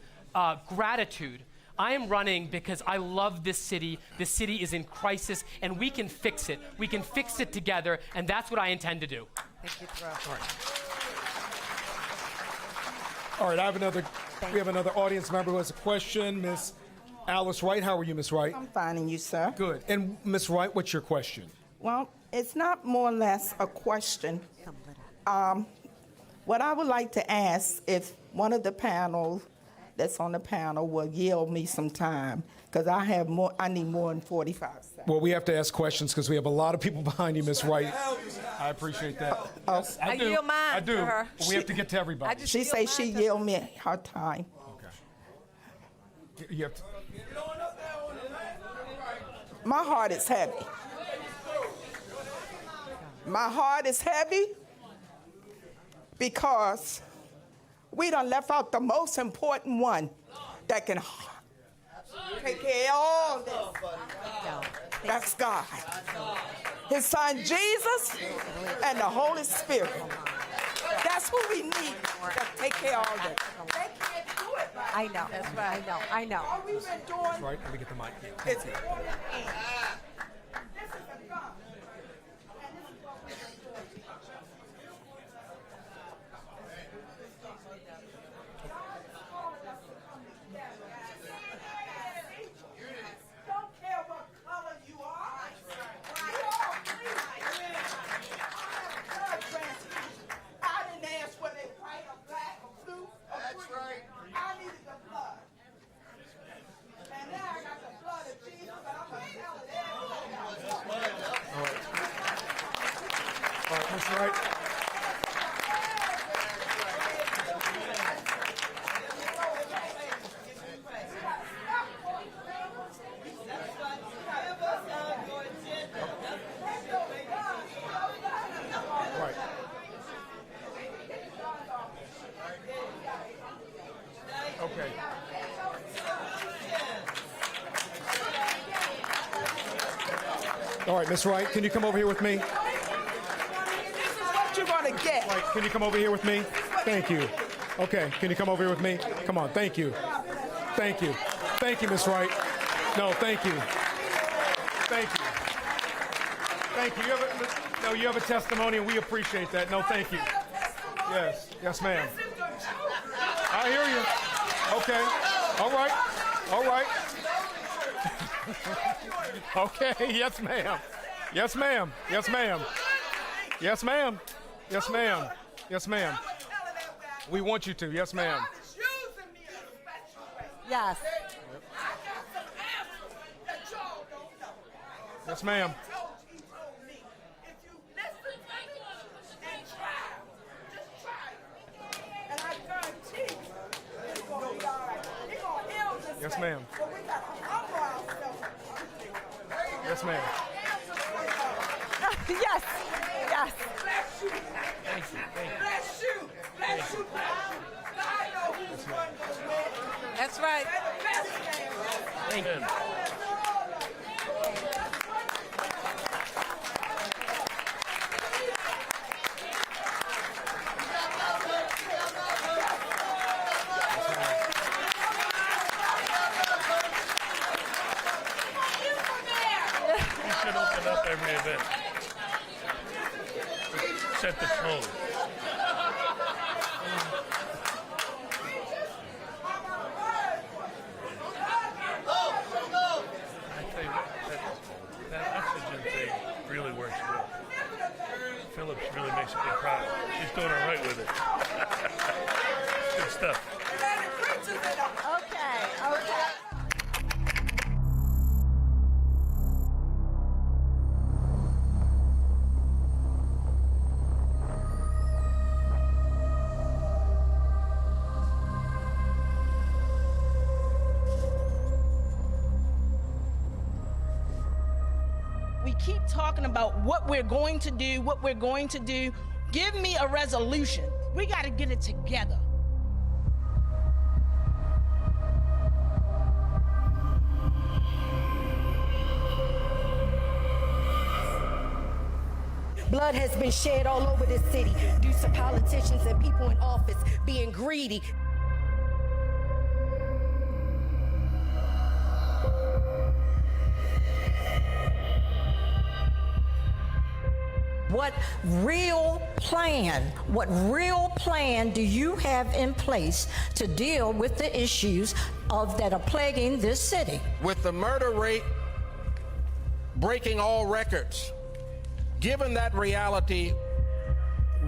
gratitude. I am running because I love this city. This city is in crisis, and we can fix it. We can fix it together, and that's what I intend to do. Thank you, Throw. All right, we have another audience member who has a question. Miss Alice Wright, how are you, Miss Wright? I'm fine, and you, sir? Good. And Miss Wright, what's your question? Well, it's not more or less a question. What I would like to ask, if one of the panel that's on the panel will yield me some time, because I need more than 45 seconds. Well, we have to ask questions because we have a lot of people behind you, Miss Wright. I appreciate that. I do. yield mine I do. to her. We have to get to everybody. She says she yield me her time. You have to. My heart is heavy. My heart is heavy because we done left out the most important one that can take care of all this. That's God. His son Jesus and the Holy Spirit. That's who we need to take care of all this. They can't do it. I know. That's right. I know. All we've been doing. That's right. Let me get the mic. It's Okay. All right, Miss Wright, can you come over here with me? This is what you're going to get. Right, can you come over here with me? Thank you. Okay, can you come over here with me? Come on, thank you. Thank you. Thank you, Miss Wright. No, thank you. Thank you. Thank you. You have a testimony, and we appreciate that. No, thank you. Yes. Yes, ma'am. I hear you. Okay. All right. All right. Okay. Yes, ma'am. Yes, ma'am. Yes, ma'am. Yes, ma'am. Yes, ma'am. Yes, ma'am. We want you to. Yes, ma'am. Yes. Yes, ma'am. Yes, ma'am. Yes, ma'am. Yes. Yes. Bless you. Bless you. Bless you. I know who's going to win. That's right. Thank you. Every event. Set the tone. I tell you, that oxygen thing really works well. Phillips really makes me proud. She's doing all right with it. Good stuff. Okay. Okay. keep talking about what we're going to do, what we're going to do. Give me a resolution. We got to get it together. Blood has been shed all over this city due to politicians and people in office being greedy. What real plan do you have in place to deal with the issues that are plaguing this city? With the murder rate breaking all records, given that reality,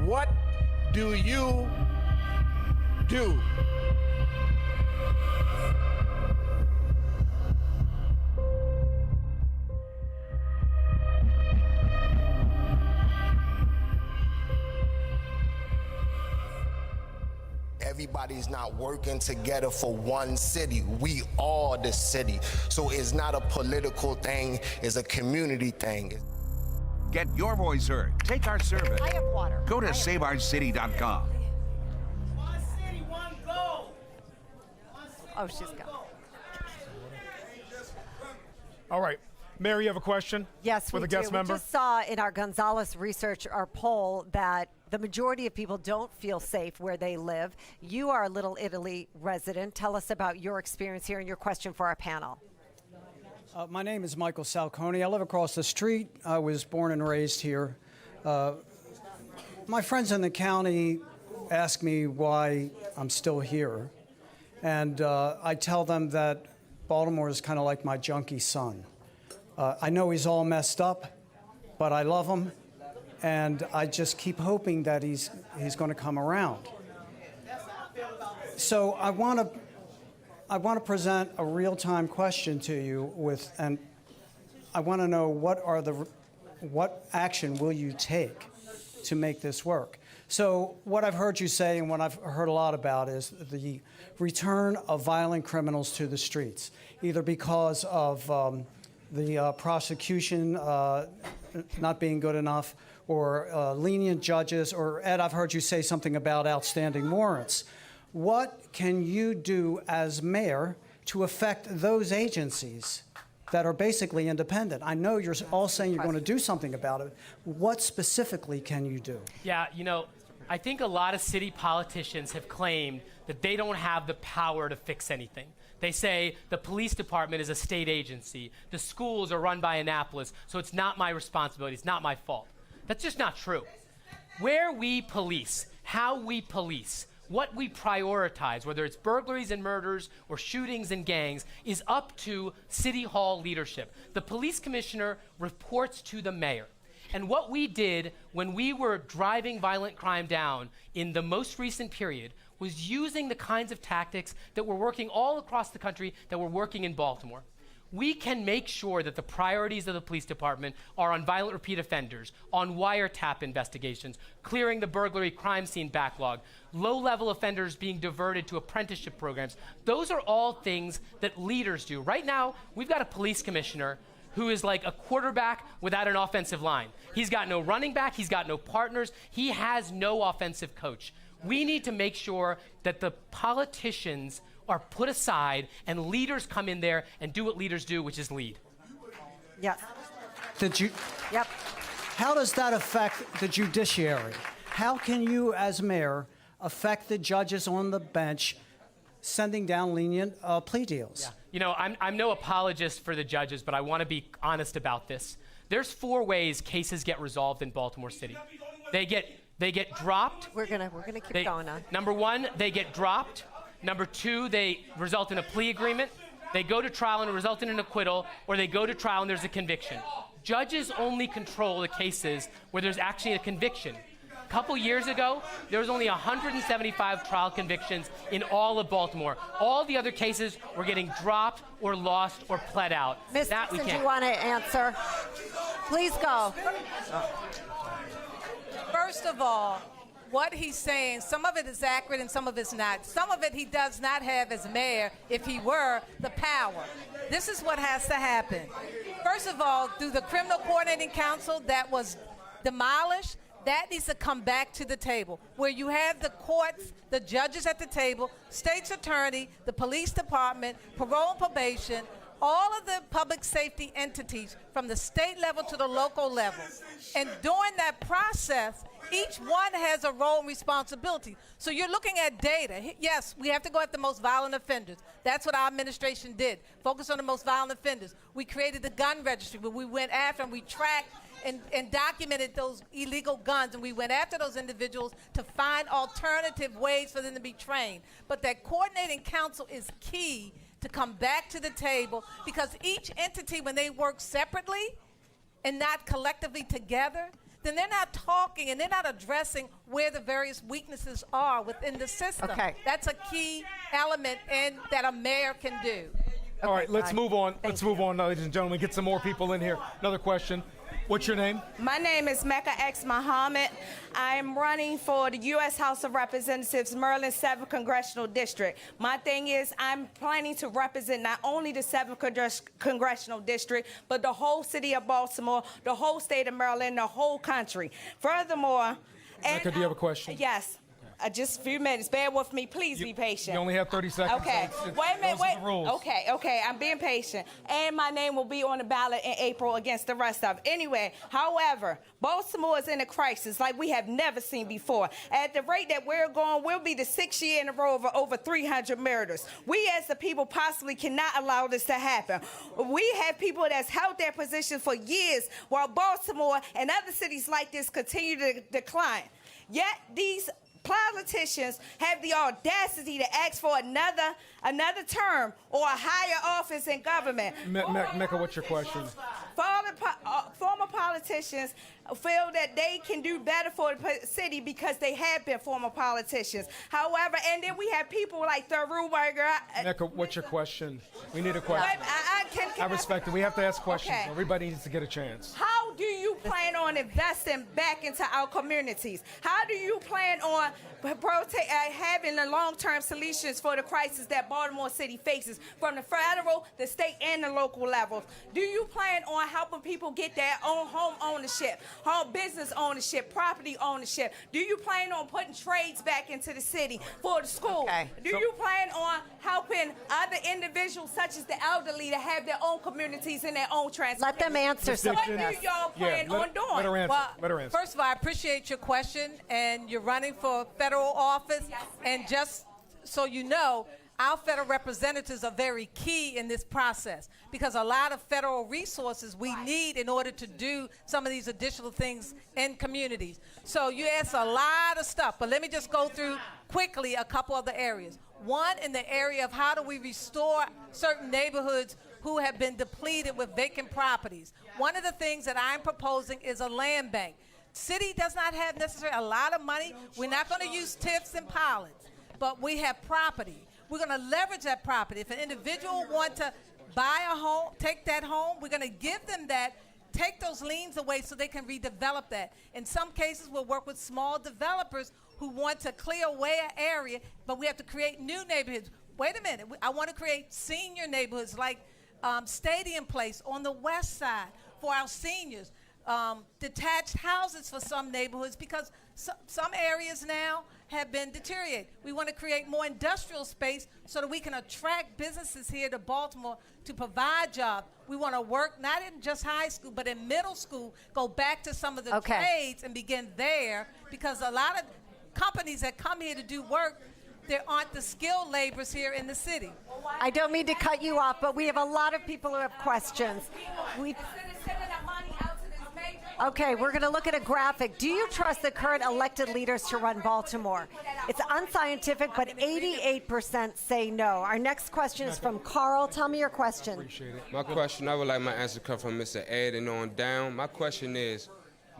what do you do? Everybody's not working together for one city. We are the city. So it's not a political thing, it's a community thing. Get your voice heard. Take our survey. I have water. Go to saveourcity.com. One city, one goal. Oh, she's gone. All right. Mary, you have a question? Yes, for we the guest do. member? We just saw in our Gonzalez research, our poll, that the majority of people don't feel safe where they live. You are a Little Italy resident. Tell us about your experience here and your question for our panel. My name is Michael Salcone. I live across the street. I was born and raised here. My friends in the county ask me why I'm still here. And I tell them that Baltimore is kind of like my junkie son. I know he's all messed up, but I love him. And I just keep hoping that he's going to come around. So I want to present a real-time question to you and I want to know what action will you take to make this work? So what I've heard you say and what I've heard a lot about is the return of violent criminals to the streets, either because of the prosecution not being good enough, or lenient judges, or Ed, I've heard you say something about outstanding warrants. What can you do as mayor to affect those agencies that are basically independent? I know you're all saying you're going to do something about it. What specifically can you do? Yeah, I think a lot of city politicians have claimed that they don't have the power to fix anything. They say the police department is a state agency. The schools are run by Annapolis, so it's not my responsibility. It's not my fault. That's just not true. Where we police, how we police, what we prioritize, whether it's burglaries and murders or shootings and gangs, is up to City Hall leadership. The police commissioner reports to the mayor. And what we did when we were driving violent crime down in the most recent period was using the kinds of tactics that were working all across the country, that were working in Baltimore. We can make sure that the priorities of the police department are on violent repeat offenders, on wiretap investigations, clearing the burglary crime scene backlog, low-level offenders being diverted to apprenticeship programs. Those are all things that leaders do. Right now, we've got a police commissioner who is like a quarterback without an offensive line. He's got no running back, he's got no partners, he has no offensive coach. We need to make sure that the politicians are put aside and leaders come in there and do what leaders do, which is lead. Yes. Yep. How does that affect the judiciary? How can you, as mayor, affect the judges on the bench sending down lenient plea deals? Yeah. I'm no apologist for the judges, but I want to be honest about this. There's 4 ways cases get resolved in Baltimore City. They get dropped. We're gonna keep going on. Number 1, they get dropped. Number 2, they result in a plea agreement. They go to trial and result in an acquittal, or they go to trial and there's a conviction. Judges only control the cases where there's actually a conviction. A couple years ago, there was only 175 trial convictions in all of Baltimore. All the other cases were getting dropped or lost or pled out. Ms. Dixon, do you want to answer? Please go. First of all, what he's saying, some of it is accurate and some of it's not. Some of it he does not have as mayor, if he were, the power. This is what has to happen. First of all, through the Criminal Coordinating Council that was demolished, that needs to come back to the table, where you have the courts, the judges at the table, state's attorney, the police department, parole and probation, all of the public safety entities from the state level to the local level. And during that process, each one has a role and responsibility. So you're looking at data. Yes, we have to go after the most violent offenders. That's what our administration did, focus on the most violent offenders. We created the gun registry where we went after and we tracked and documented those illegal guns, and we went after those individuals to find alternative ways for them to be trained. But that coordinating council is key to come back to the table, because each entity, when they work separately and not collectively together, then they're not talking and they're not addressing where the various weaknesses are within the system. Okay. That's a key element that a mayor can do. All right, let's move on. Let's move on, ladies and gentlemen. Get some more people in here. Another question. What's your name? My name is Mecca X. Muhammad. I am running for the U.S. House of Representatives, Maryland 7th Congressional District. My thing is I'm planning to represent not only the 7th Congressional District, but the whole city of Baltimore, the whole state of Maryland, the whole country. Furthermore... Mecca, do you have a question? Yes. Just a few minutes. Bear with me. Please be patient. You only have 30 seconds. Okay. Wait a minute. Those are the rules. Okay. I'm being patient. And my name will be on the ballot in April against the rest of it. Anyway, however, Baltimore is in a crisis like we have never seen before. At the rate that we're going, we'll be the 6th year in a row of over 300 murders. We as the people possibly cannot allow this to happen. We have people that's held their positions for years while Baltimore and other cities like this continue to decline. Yet these politicians have the audacity to ask for another term or a higher office in government. Mecca, what's your question? Former politicians feel that they can do better for the city because they have been former politicians. However, and then we have people like Thurberger. Mecca, what's your question? We need a question. I respect it. We have to ask questions. Okay. Everybody needs to get a chance. How do you plan on investing back into our communities? How do you plan on having the long-term solutions for the crisis that Baltimore City faces from the federal, the state, and the local levels? Do you plan on helping people get their own home ownership, home business ownership, property ownership? Do you plan on putting trades back into the city for the school? Okay. Do you plan on helping other individuals such as the elderly to have their own communities and their own transportation? Let them answer some. What do y'all plan on doing? Let her answer. Well, Let her answer. first of all, I appreciate your question, and you're running for federal office. Yes, and just so you know, our federal representatives are very key in this process, because a lot of federal resources we need in order to do some of these additional things in communities. So you asked a lot of stuff, but let me just go through quickly a couple of the areas. One, in the area of how do we restore certain neighborhoods who have been depleted with vacant properties. One of the things that I'm proposing is a land bank. City does not have necessarily a lot of money. We're not going to use TIFs and pilots, but we have property. We're going to leverage that property. If an individual wants to buy a home, take that home, we're going to give them that, take those liens away so they can redevelop that. In some cases, we'll work with small developers who want to clear away an area, but we have to create new neighborhoods. Wait a minute. I want to create senior neighborhoods like Stadium Place on the west side for our seniors. Detached houses for some neighborhoods, because some areas now have been deteriorated. We want to create more industrial space so that we can attract businesses here to Baltimore to provide jobs. We want to work not in just high school, but in middle school, go back to some of the trades and begin there, because a lot of companies that come here to do work, there aren't the skilled laborers here in the city. I don't mean to cut you off, but we have a lot of people who have questions. Okay, we're going to look at a graphic. Do you trust the current elected leaders to run Baltimore? It's unscientific, but 88% say no. Our next question is from Carl. Tell me your question. Appreciate it. My question, I would like my answer to come from Mr. Ed and on down. My question is,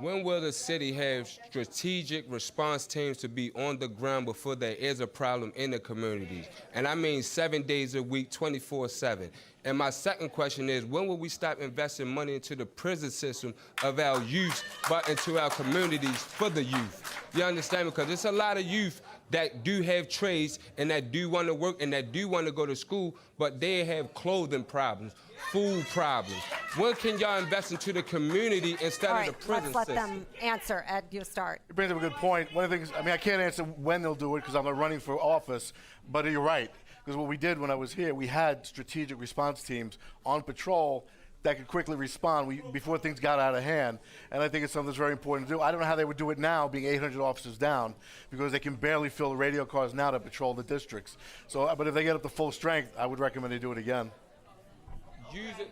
when will the city have strategic response teams to be on the ground before there is a problem in the communities? And I mean 7 days a week, 24/7. And my second question is, when will we stop investing money into the prison system of our youth, but into our communities for the youth? You understand? Because there's a lot of youth that do have trades and that do want to work and that do want to go to school, but they have clothing problems, food problems. When can y'all invest into the community instead All of right, the prison let's let system? them answer. Ed, you start. It brings up a good point. One of the things, I can't answer when they'll do it because I'm not running for office, but you're right. Because what we did when I was here, we had strategic response teams on patrol that could quickly respond before things got out of hand. And I think it's something that's very important to do. I don't know how they would do it now, being 800 officers down, because they can barely fill the radio cars now to patrol the districts. So, but if they get up to full strength, I would recommend they do it again.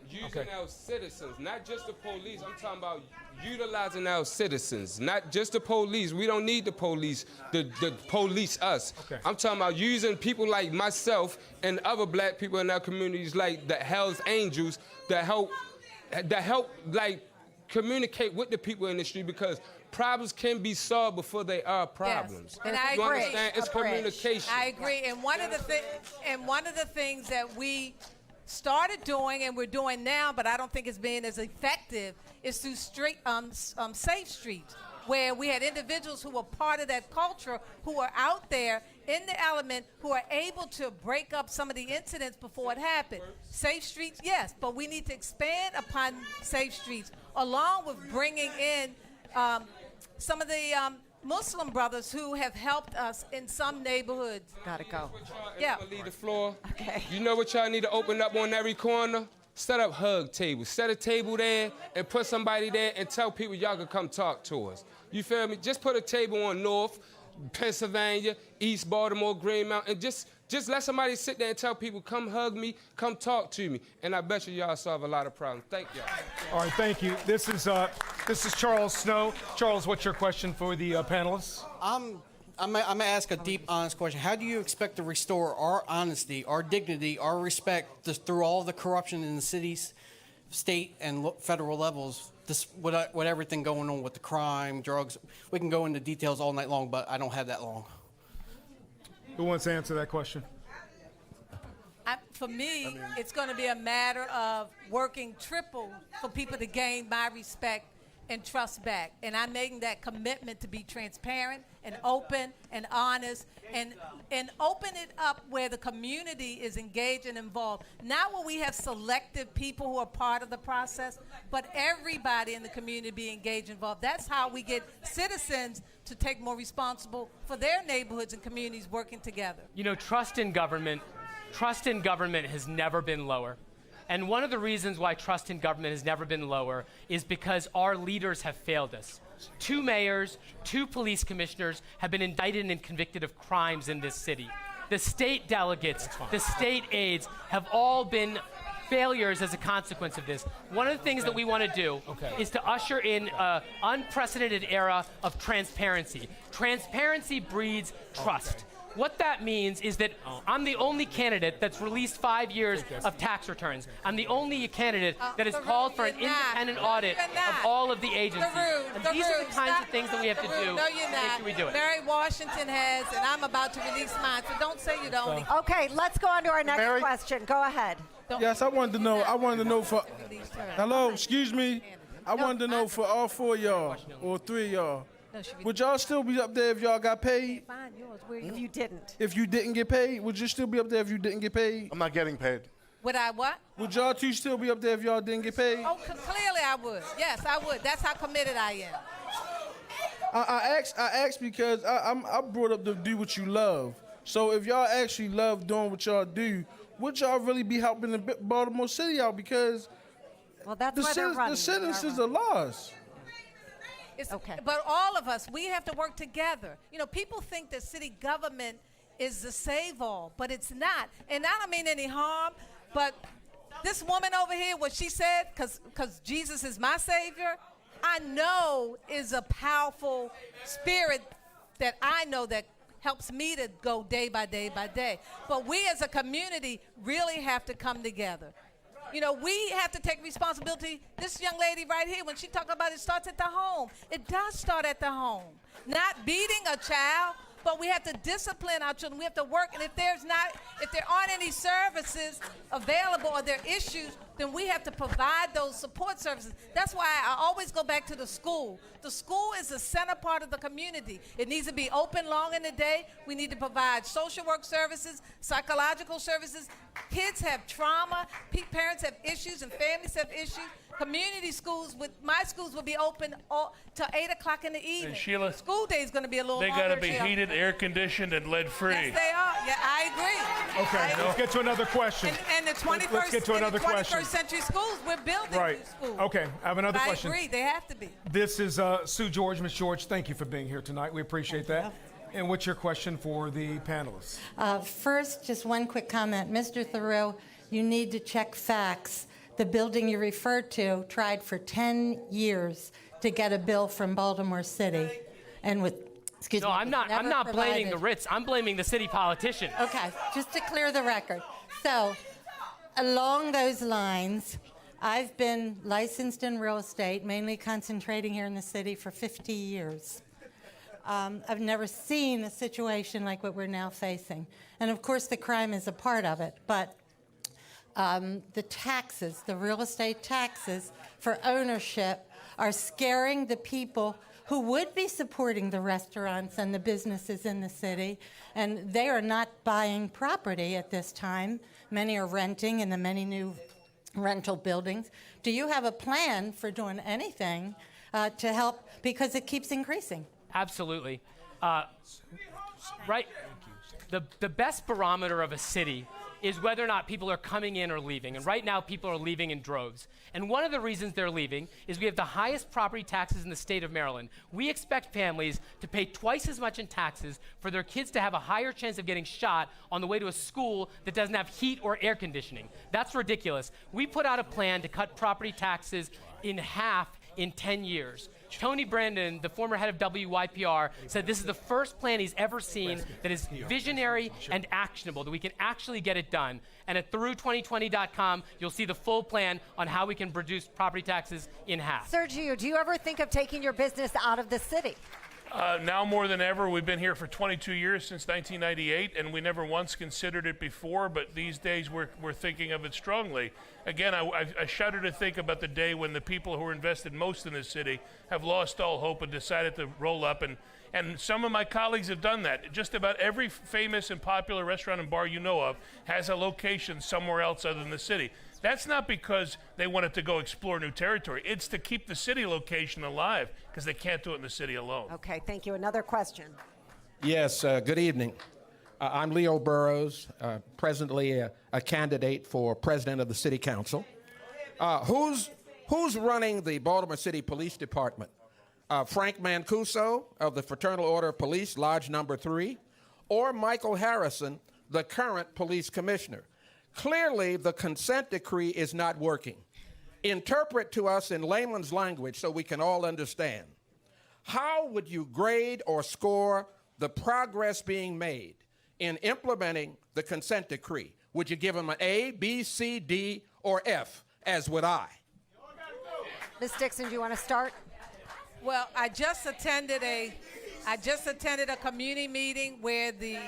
Using our citizens, not just the police. I'm talking about utilizing our citizens, not just the police. We don't need the police to police us. I'm talking about using people like myself and other black people in our communities, like the Hells Angels, that help like communicate with the people in the street, because problems can be solved before they are problems. Yes. And I you agree. understand? It's communication. I agree. And one of the things that we started doing and we're doing now, but I don't think it's being as effective, is through Safe Streets, where we had individuals who were part of that culture, who are out there in the element, who are able to break up some of the incidents before it happened. Safe Streets, yes, but we need to expand upon Safe Streets, along with bringing in some of the Muslim brothers who have helped us in some neighborhoods. Gotta go. Yeah. Leave the floor. Okay. You know what y'all need to open up on every corner? Set up hug tables. Set a table there and put somebody there and tell people y'all can come talk to us. You feel me? Just put a table on North Pennsylvania, East Baltimore, Greenmount, and just let somebody sit there and tell people, come hug me, come talk to me. And I bet y'all solve a lot of problems. Thank y'all. All right, thank you. This is Charles Snow. Charles, what's your question for the panelists? I'm gonna ask a deep, honest question. How do you expect to restore our honesty, our dignity, our respect through all the corruption in the cities, state, and federal levels? With everything going on with the crime, drugs, we can go into details all night long, but I don't have that long. Who wants to answer that question? For me, it's going to be a matter of working triple for people to gain my respect and trust back. And I'm making that commitment to be transparent and open and honest and open it up where the community is engaged and involved. Not where we have selective people who are part of the process, but everybody in the community be engaged and involved. That's how we get citizens to take more responsible for their neighborhoods and communities working together. You know, trust in government has never been lower. And one of the reasons why trust in government has never been lower is because our leaders have failed us. 2 mayors, 2 police commissioners have been indicted and convicted of crimes in this city. The state delegates, the state aides have all been failures as a consequence of this. One of the things that we want to do is to usher in an unprecedented era of transparency. Transparency breeds trust. What that means is that I'm the only candidate that's released 5 years of tax returns. I'm the only candidate that has called for an independent audit of all of the agencies. And these are the kinds of things that we have to do No, you're to make not. sure we do it. Mary Washington has, and I'm about to release mine, so don't say you're the only. Okay, let's go on to our next question. Go ahead. Yes, I wanted to know for, hello, excuse me. I wanted to know for all 4 of y'all, or 3 of y'all, would y'all still be up there if y'all got paid? If you didn't. If you didn't get paid, would you still be up there if you didn't get paid? I'm not getting paid. Would I what? Would y'all 2 still be up there if y'all didn't get paid? Oh, clearly I would. Yes, I would. That's how committed I am. I asked because I brought up to do what you love. So if y'all actually love doing what y'all do, would y'all really be helping the Baltimore City out? Because the sentences are lost. But all of us, we have to work together. You know, people think that city government is the save-all, but it's not. And I don't mean any harm, but this woman over here, what she said, because Jesus is my Savior, I know is a powerful spirit that I know that helps me to go day by day by day. But we as a community really have to come together. You know, we have to take responsibility. This young lady right here, when she talks about it starts at the home, it does start at the home. Not beating a child, but we have to discipline our children. We have to work, and if there aren't any services available or there are issues, then we have to provide those support services. That's why I always go back to the school. The school is the center part of the community. It needs to be open long in the day. We need to provide social work services, psychological services. Kids have trauma, parents have issues, and families have issues. Community schools, my schools will be open till 8 o'clock in the evening. And Sheila, school day is going to be a little they longer. got to be heated, air conditioned, and lead free. Yes, they are. Yeah, I agree. Okay, let's get to another question. And the 21st, let's get to another question. 21st century schools, we're building new schools. Okay, I have another But question. I agree, they have to be. This is Sue George. Ms. George, thank you for being here tonight. We appreciate that. And what's your question for the panelists? First, just one quick comment. Mr. Thoreau, you need to check facts. The building you referred to tried for 10 years to get a bill from Baltimore City, and with, excuse me. No, I'm not never blaming the provided. Ritz. I'm blaming the city politicians. Okay, just to clear the record. So, along those lines, I've been licensed in real estate, mainly concentrating here in the city for 50 years. I've never seen a situation like what we're now facing. And of course, the crime is a part of it, but the taxes, the real estate taxes for ownership are scaring the people who would be supporting the restaurants and the businesses in the city, and they are not buying property at this time. Many are renting in the many new rental buildings. Do you have a plan for doing anything to help, because it keeps increasing? Absolutely. Right. The best barometer of a city is whether or not people are coming in or leaving. And right now, people are leaving in droves. And one of the reasons they're leaving is we have the highest property taxes in the state of Maryland. We expect families to pay twice as much in taxes for their kids to have a higher chance of getting shot on the way to a school that doesn't have heat or air conditioning. That's ridiculous. We put out a plan to cut property taxes in half in 10 years. Tony Brandon, the former head of WYPR, said this is the first plan he's ever seen that is visionary and actionable, that we can actually get it done. And at through2020.com, you'll see the full plan on how we can reduce property taxes in half. Sergio, do you ever think of taking your business out of the city? Now more than ever. We've been here for 22 years, since 1998, and we never once considered it before, but these days we're thinking of it strongly. Again, I shudder to think about the day when the people who are invested most in this city have lost all hope and decided to roll up, and some of my colleagues have done that. Just about every famous and popular restaurant and bar you know of has a location somewhere else other than the city. That's not because they wanted to go explore new territory. It's to keep the city location alive, because they can't do it in the city alone. Okay, thank you. Another question. Yes, good evening. I'm Leo Burrows, presently a candidate for president of the city council. Who's running the Baltimore City Police Department? Frank Mancuso of the Fraternal Order of Police, Lodge Number 3, or Michael Harrison, the current police commissioner? Clearly, the consent decree is not working. Interpret to us in layman's language so we can all understand. How would you grade or score the progress being made in implementing the consent decree? Would you give them an A, B, C, D, or F, as would I? Ms. Dixon, do you want to start? Well, I just attended a community meeting where the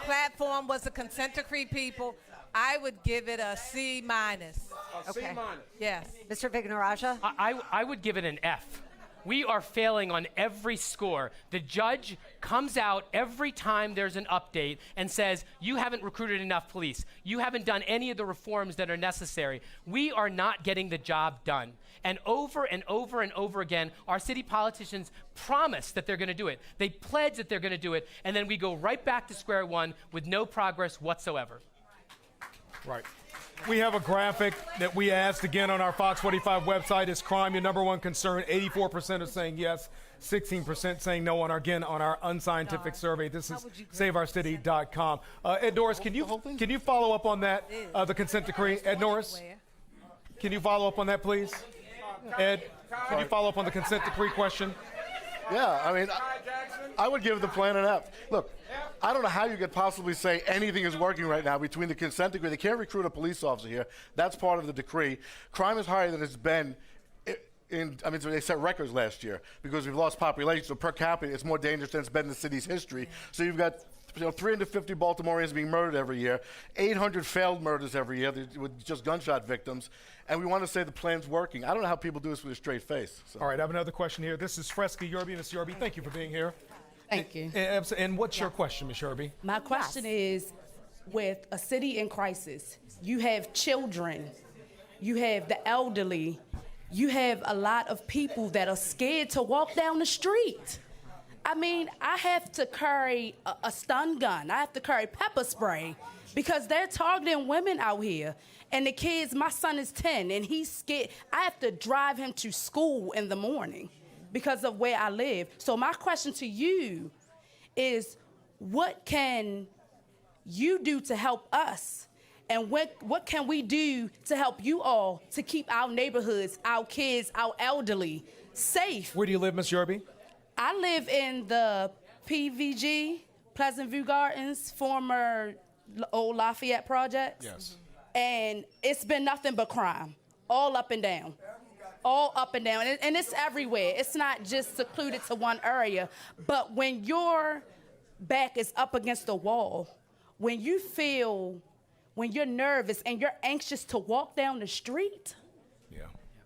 platform was the consent decree people. I would give it a C minus. C minus. Yes. Mr. Vignaraja? I would give it an F. We are failing on every score. The judge comes out every time there's an update and says, you haven't recruited enough police. You haven't done any of the reforms that are necessary. We are not getting the job done. And over and over and over again, our city politicians promise that they're going to do it. They pledge that they're going to do it. And then we go right back to square one with no progress whatsoever. Right. We have a graphic that we asked again on our Fox 45 website. Is crime your number one concern? 84% are saying yes, 16% saying no on our unscientific survey. This is SaveOurCity.com. Ed Norris, can you follow up on that, the consent decree? Ed Norris, can you follow up on that, please? Ed, can you follow up on the consent decree question? Yeah, I mean, I would give the plan an F. Look, I don't know how you could possibly say anything is working right now between the consent decree. They can't recruit a police officer here. That's part of the decree. Crime is higher than it's been So they set records last year because we've lost population. So per capita, it's more dangerous than it's been in the city's history. So you've got 350 Baltimoreans being murdered every year, 800 failed murders every year with just gunshot victims, and we want to say the plan's working. I don't know how people do this with a straight face. So. All right, I have another question here. This is Fresca Yerby. Ms. Yerby, thank you for being here. Thank you. And what's your question, Ms. Yerby? My question is, with a city in crisis, you have children, you have the elderly, you have a lot of people that are scared to walk down the street. I mean, I have to carry a stun gun. I have to carry pepper spray because they're targeting women out here. And the kids, my son is 10 and he's scared. I have to drive him to school in the morning because of where I live. So my question to you is, what can you do to help us? And what can we do to help you all to keep our neighborhoods, our kids, our elderly safe? Where do you live, Ms. Yerby? I live in the PVG, Pleasant View Gardens, former old Lafayette projects. Yes. And it's been nothing but crime, all up and down. All up and down, and it's everywhere. It's not just secluded to one area. But when your back is up against the wall, when you're nervous and you're anxious to walk down the street,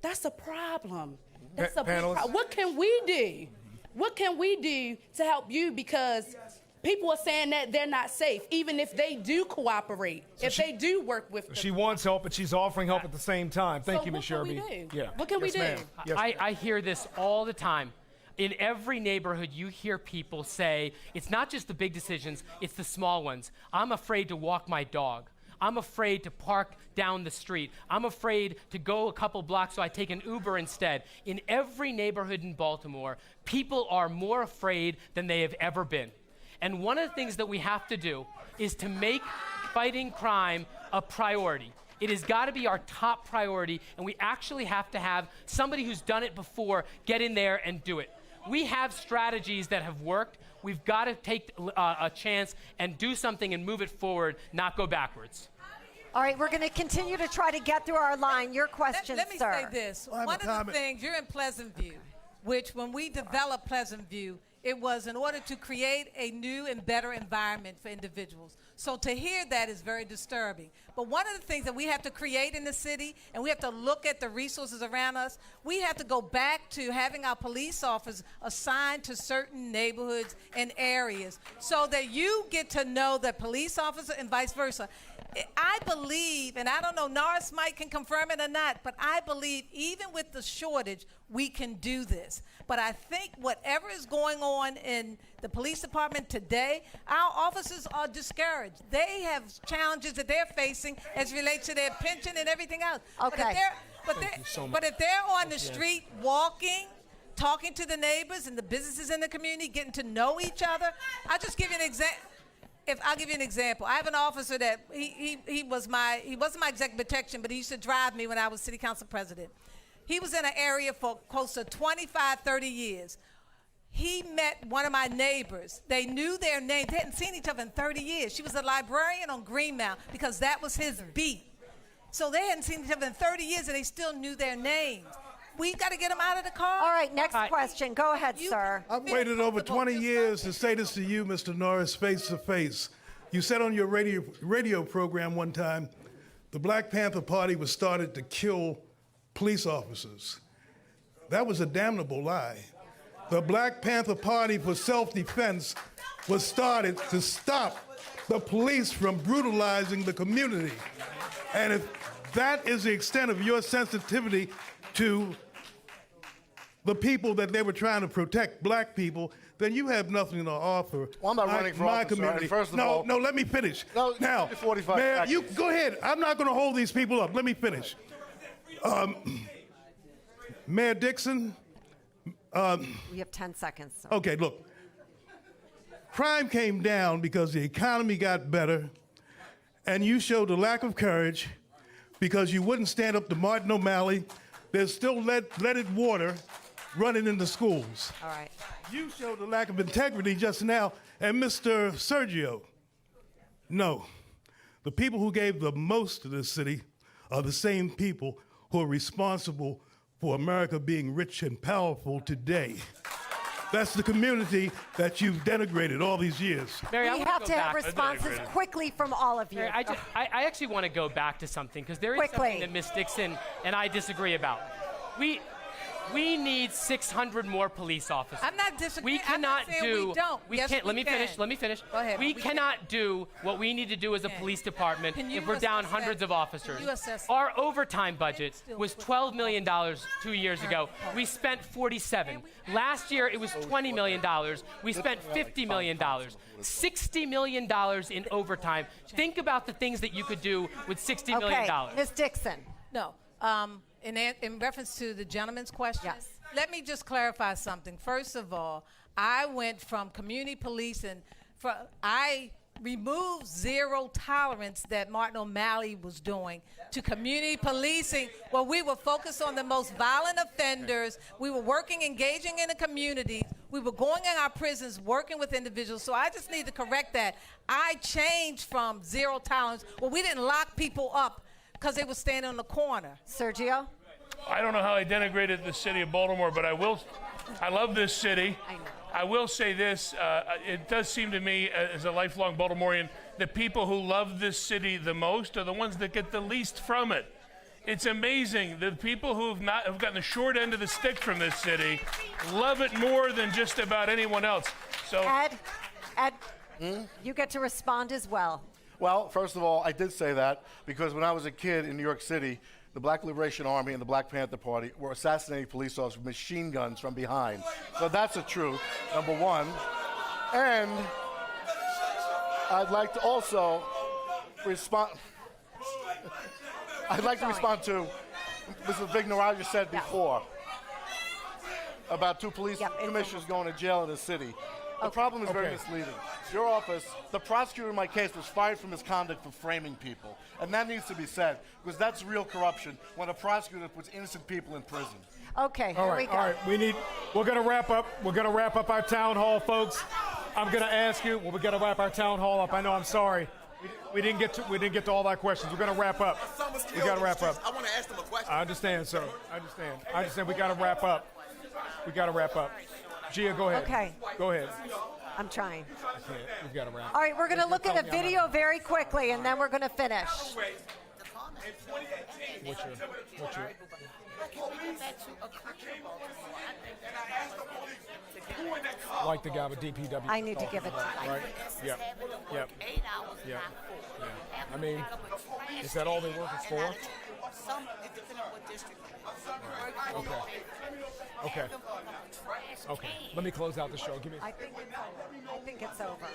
that's a problem. That's a big problem. What can we do? What can we do to help you? Because people are saying that they're not safe, even if they do cooperate, they do work with them. She wants help, but she's offering help at the same time. Thank you, Ms. Yerby. What can we do? Yeah. What can we do? Ma'am. Yes, I hear this all the time. In every neighborhood, you hear people say, it's not just the big decisions, it's the small ones. I'm afraid to walk my dog. I'm afraid to park down the street. I'm afraid to go a couple blocks, so I take an Uber instead. In every neighborhood in Baltimore, people are more afraid than they have ever been. And one of the things that we have to do is to make fighting crime a priority. It has got to be our top priority, and we actually have to have somebody who's done it before get in there and do it. We have strategies that have worked. We've got to take a chance and do something and move it forward, not go backwards. All right, we're going to continue to try to get through our line. Your question, let me sir. say this. One of the things, you're in Pleasant View, which when we developed Pleasant View, it was in order to create a new and better environment for individuals. So to hear that is very disturbing. But one of the things that we have to create in the city, and we have to look at the resources around us, we have to go back to having our police officers assigned to certain neighborhoods and areas so that you get to know the police officer and vice versa. I believe, and I don't know, Norris Mike can confirm it or not, but I believe even with the shortage, we can do this. But I think whatever is going on in the police department today, our officers are discouraged. They have challenges that they're facing as relates to their pension and everything else. Okay. But if they're on the street walking, talking to the neighbors and the businesses in the community, getting to know each other, I'll just give you an example. I'll give you an example. I have an officer that he wasn't my executive protection, but he used to drive me when I was city council president. He was in an area for close to 25, 30 years. He met one of my neighbors. They knew their names. They hadn't seen each other in 30 years. She was a librarian on Greenmount because that was his beat. So they hadn't seen each other in 30 years, and they still knew their names. We've got to get them out of the car. All right, next question. Go ahead, sir. I've waited over 20 years to say this to you, Mr. Norris, face to face. You said on your radio program one time, the Black Panther Party was started to kill police officers. That was a damnable lie. The Black Panther Party for self-defense was started to stop the police from brutalizing the community. And if that is the extent of your sensitivity to the people that they were trying to protect, black people, then you have nothing to offer. Well, I'm not running for office, community. First of all, no, let me finish. No, now, 45 Mayor, seconds. you go ahead. I'm not going to hold these people up. Let me finish. Mayor Dixon. We have 10 seconds. Sir. Okay, look. Crime came down because the economy got better, and you showed a lack of courage because you wouldn't stand up to Martin O'Malley. There's still leaded water running in the schools. All right. You showed a lack of integrity just now. And Mr. Sergio, no. The people who gave the most to this city are the same people who are responsible for America being rich and powerful today. That's the community that you've denigrated all these years. Mary, We have to have responses quickly from all of you. Mary, I actually want to go back to something, because there is Quickly. something that Ms. Dixon and I disagree about. We need 600 more police officers. I'm not disagreeing. We cannot I'm not saying do. we don't. Yes, can't. Let me can. finish. Let me finish. Go ahead. We cannot do what we need to do as a police department Can you if we're down assess hundreds that? of officers. Can you assess that? Our overtime budget was $12 million 2 years ago. We spent 47. Last year it was $20 million. We spent $50 million. $60 million in overtime. Think about the things that you could do with $60 million. Okay, Ms. Dixon. No. In reference to the gentleman's question, let me just clarify something. First of all, I went from community police and I removed zero tolerance that Martin O'Malley was doing to community policing, where we were focused on the most violent offenders. We were working, engaging in the communities. We were going in our prisons, working with individuals. So I just need to correct that. I changed from zero tolerance, where we didn't lock people up because they were standing on the corner. Sergio? I don't know how I denigrated the city of Baltimore, but I love this city. I will say this, it does seem to me, as a lifelong Baltimorean, the people who love this city the most are the ones that get the least from it. It's amazing. The people who've gotten the short end of the stick from this city love it more than just about anyone else. So, Ed, you get to respond as well. Well, first of all, I did say that because when I was a kid in New York City, the Black Liberation Army and the Black Panther Party were assassinating police officers with machine guns from behind. So that's the truth, number one. And I'd like to also respond. I'd like to respond to Mr. Vignoraja said before about two police commissioners going to jail in the city. The problem is very misleading. Your office, the prosecutor in my case was fired for misconduct for framing people. And that needs to be said, because that's real corruption when a prosecutor puts innocent people in prison. Okay, All here right, we go. all right. We're going to wrap up. We're going to wrap up our town hall, folks. I'm going to ask you, we're going to wrap our town hall up. I know, I'm sorry. We didn't get to all our questions. We're going to wrap up. We got to wrap up. I want to ask them a question. I understand, sir. I understand. We got to wrap up. Gia, go ahead. Okay. Go ahead. I'm trying. We've got to wrap. All right, we're going to look at a video very quickly, and then we're going to finish. What's your like the guy with DPW. I need to give it to you. Right? Yep. I mean, is that all they're working for? Okay. Let me close out the show. Give me. I think it's over.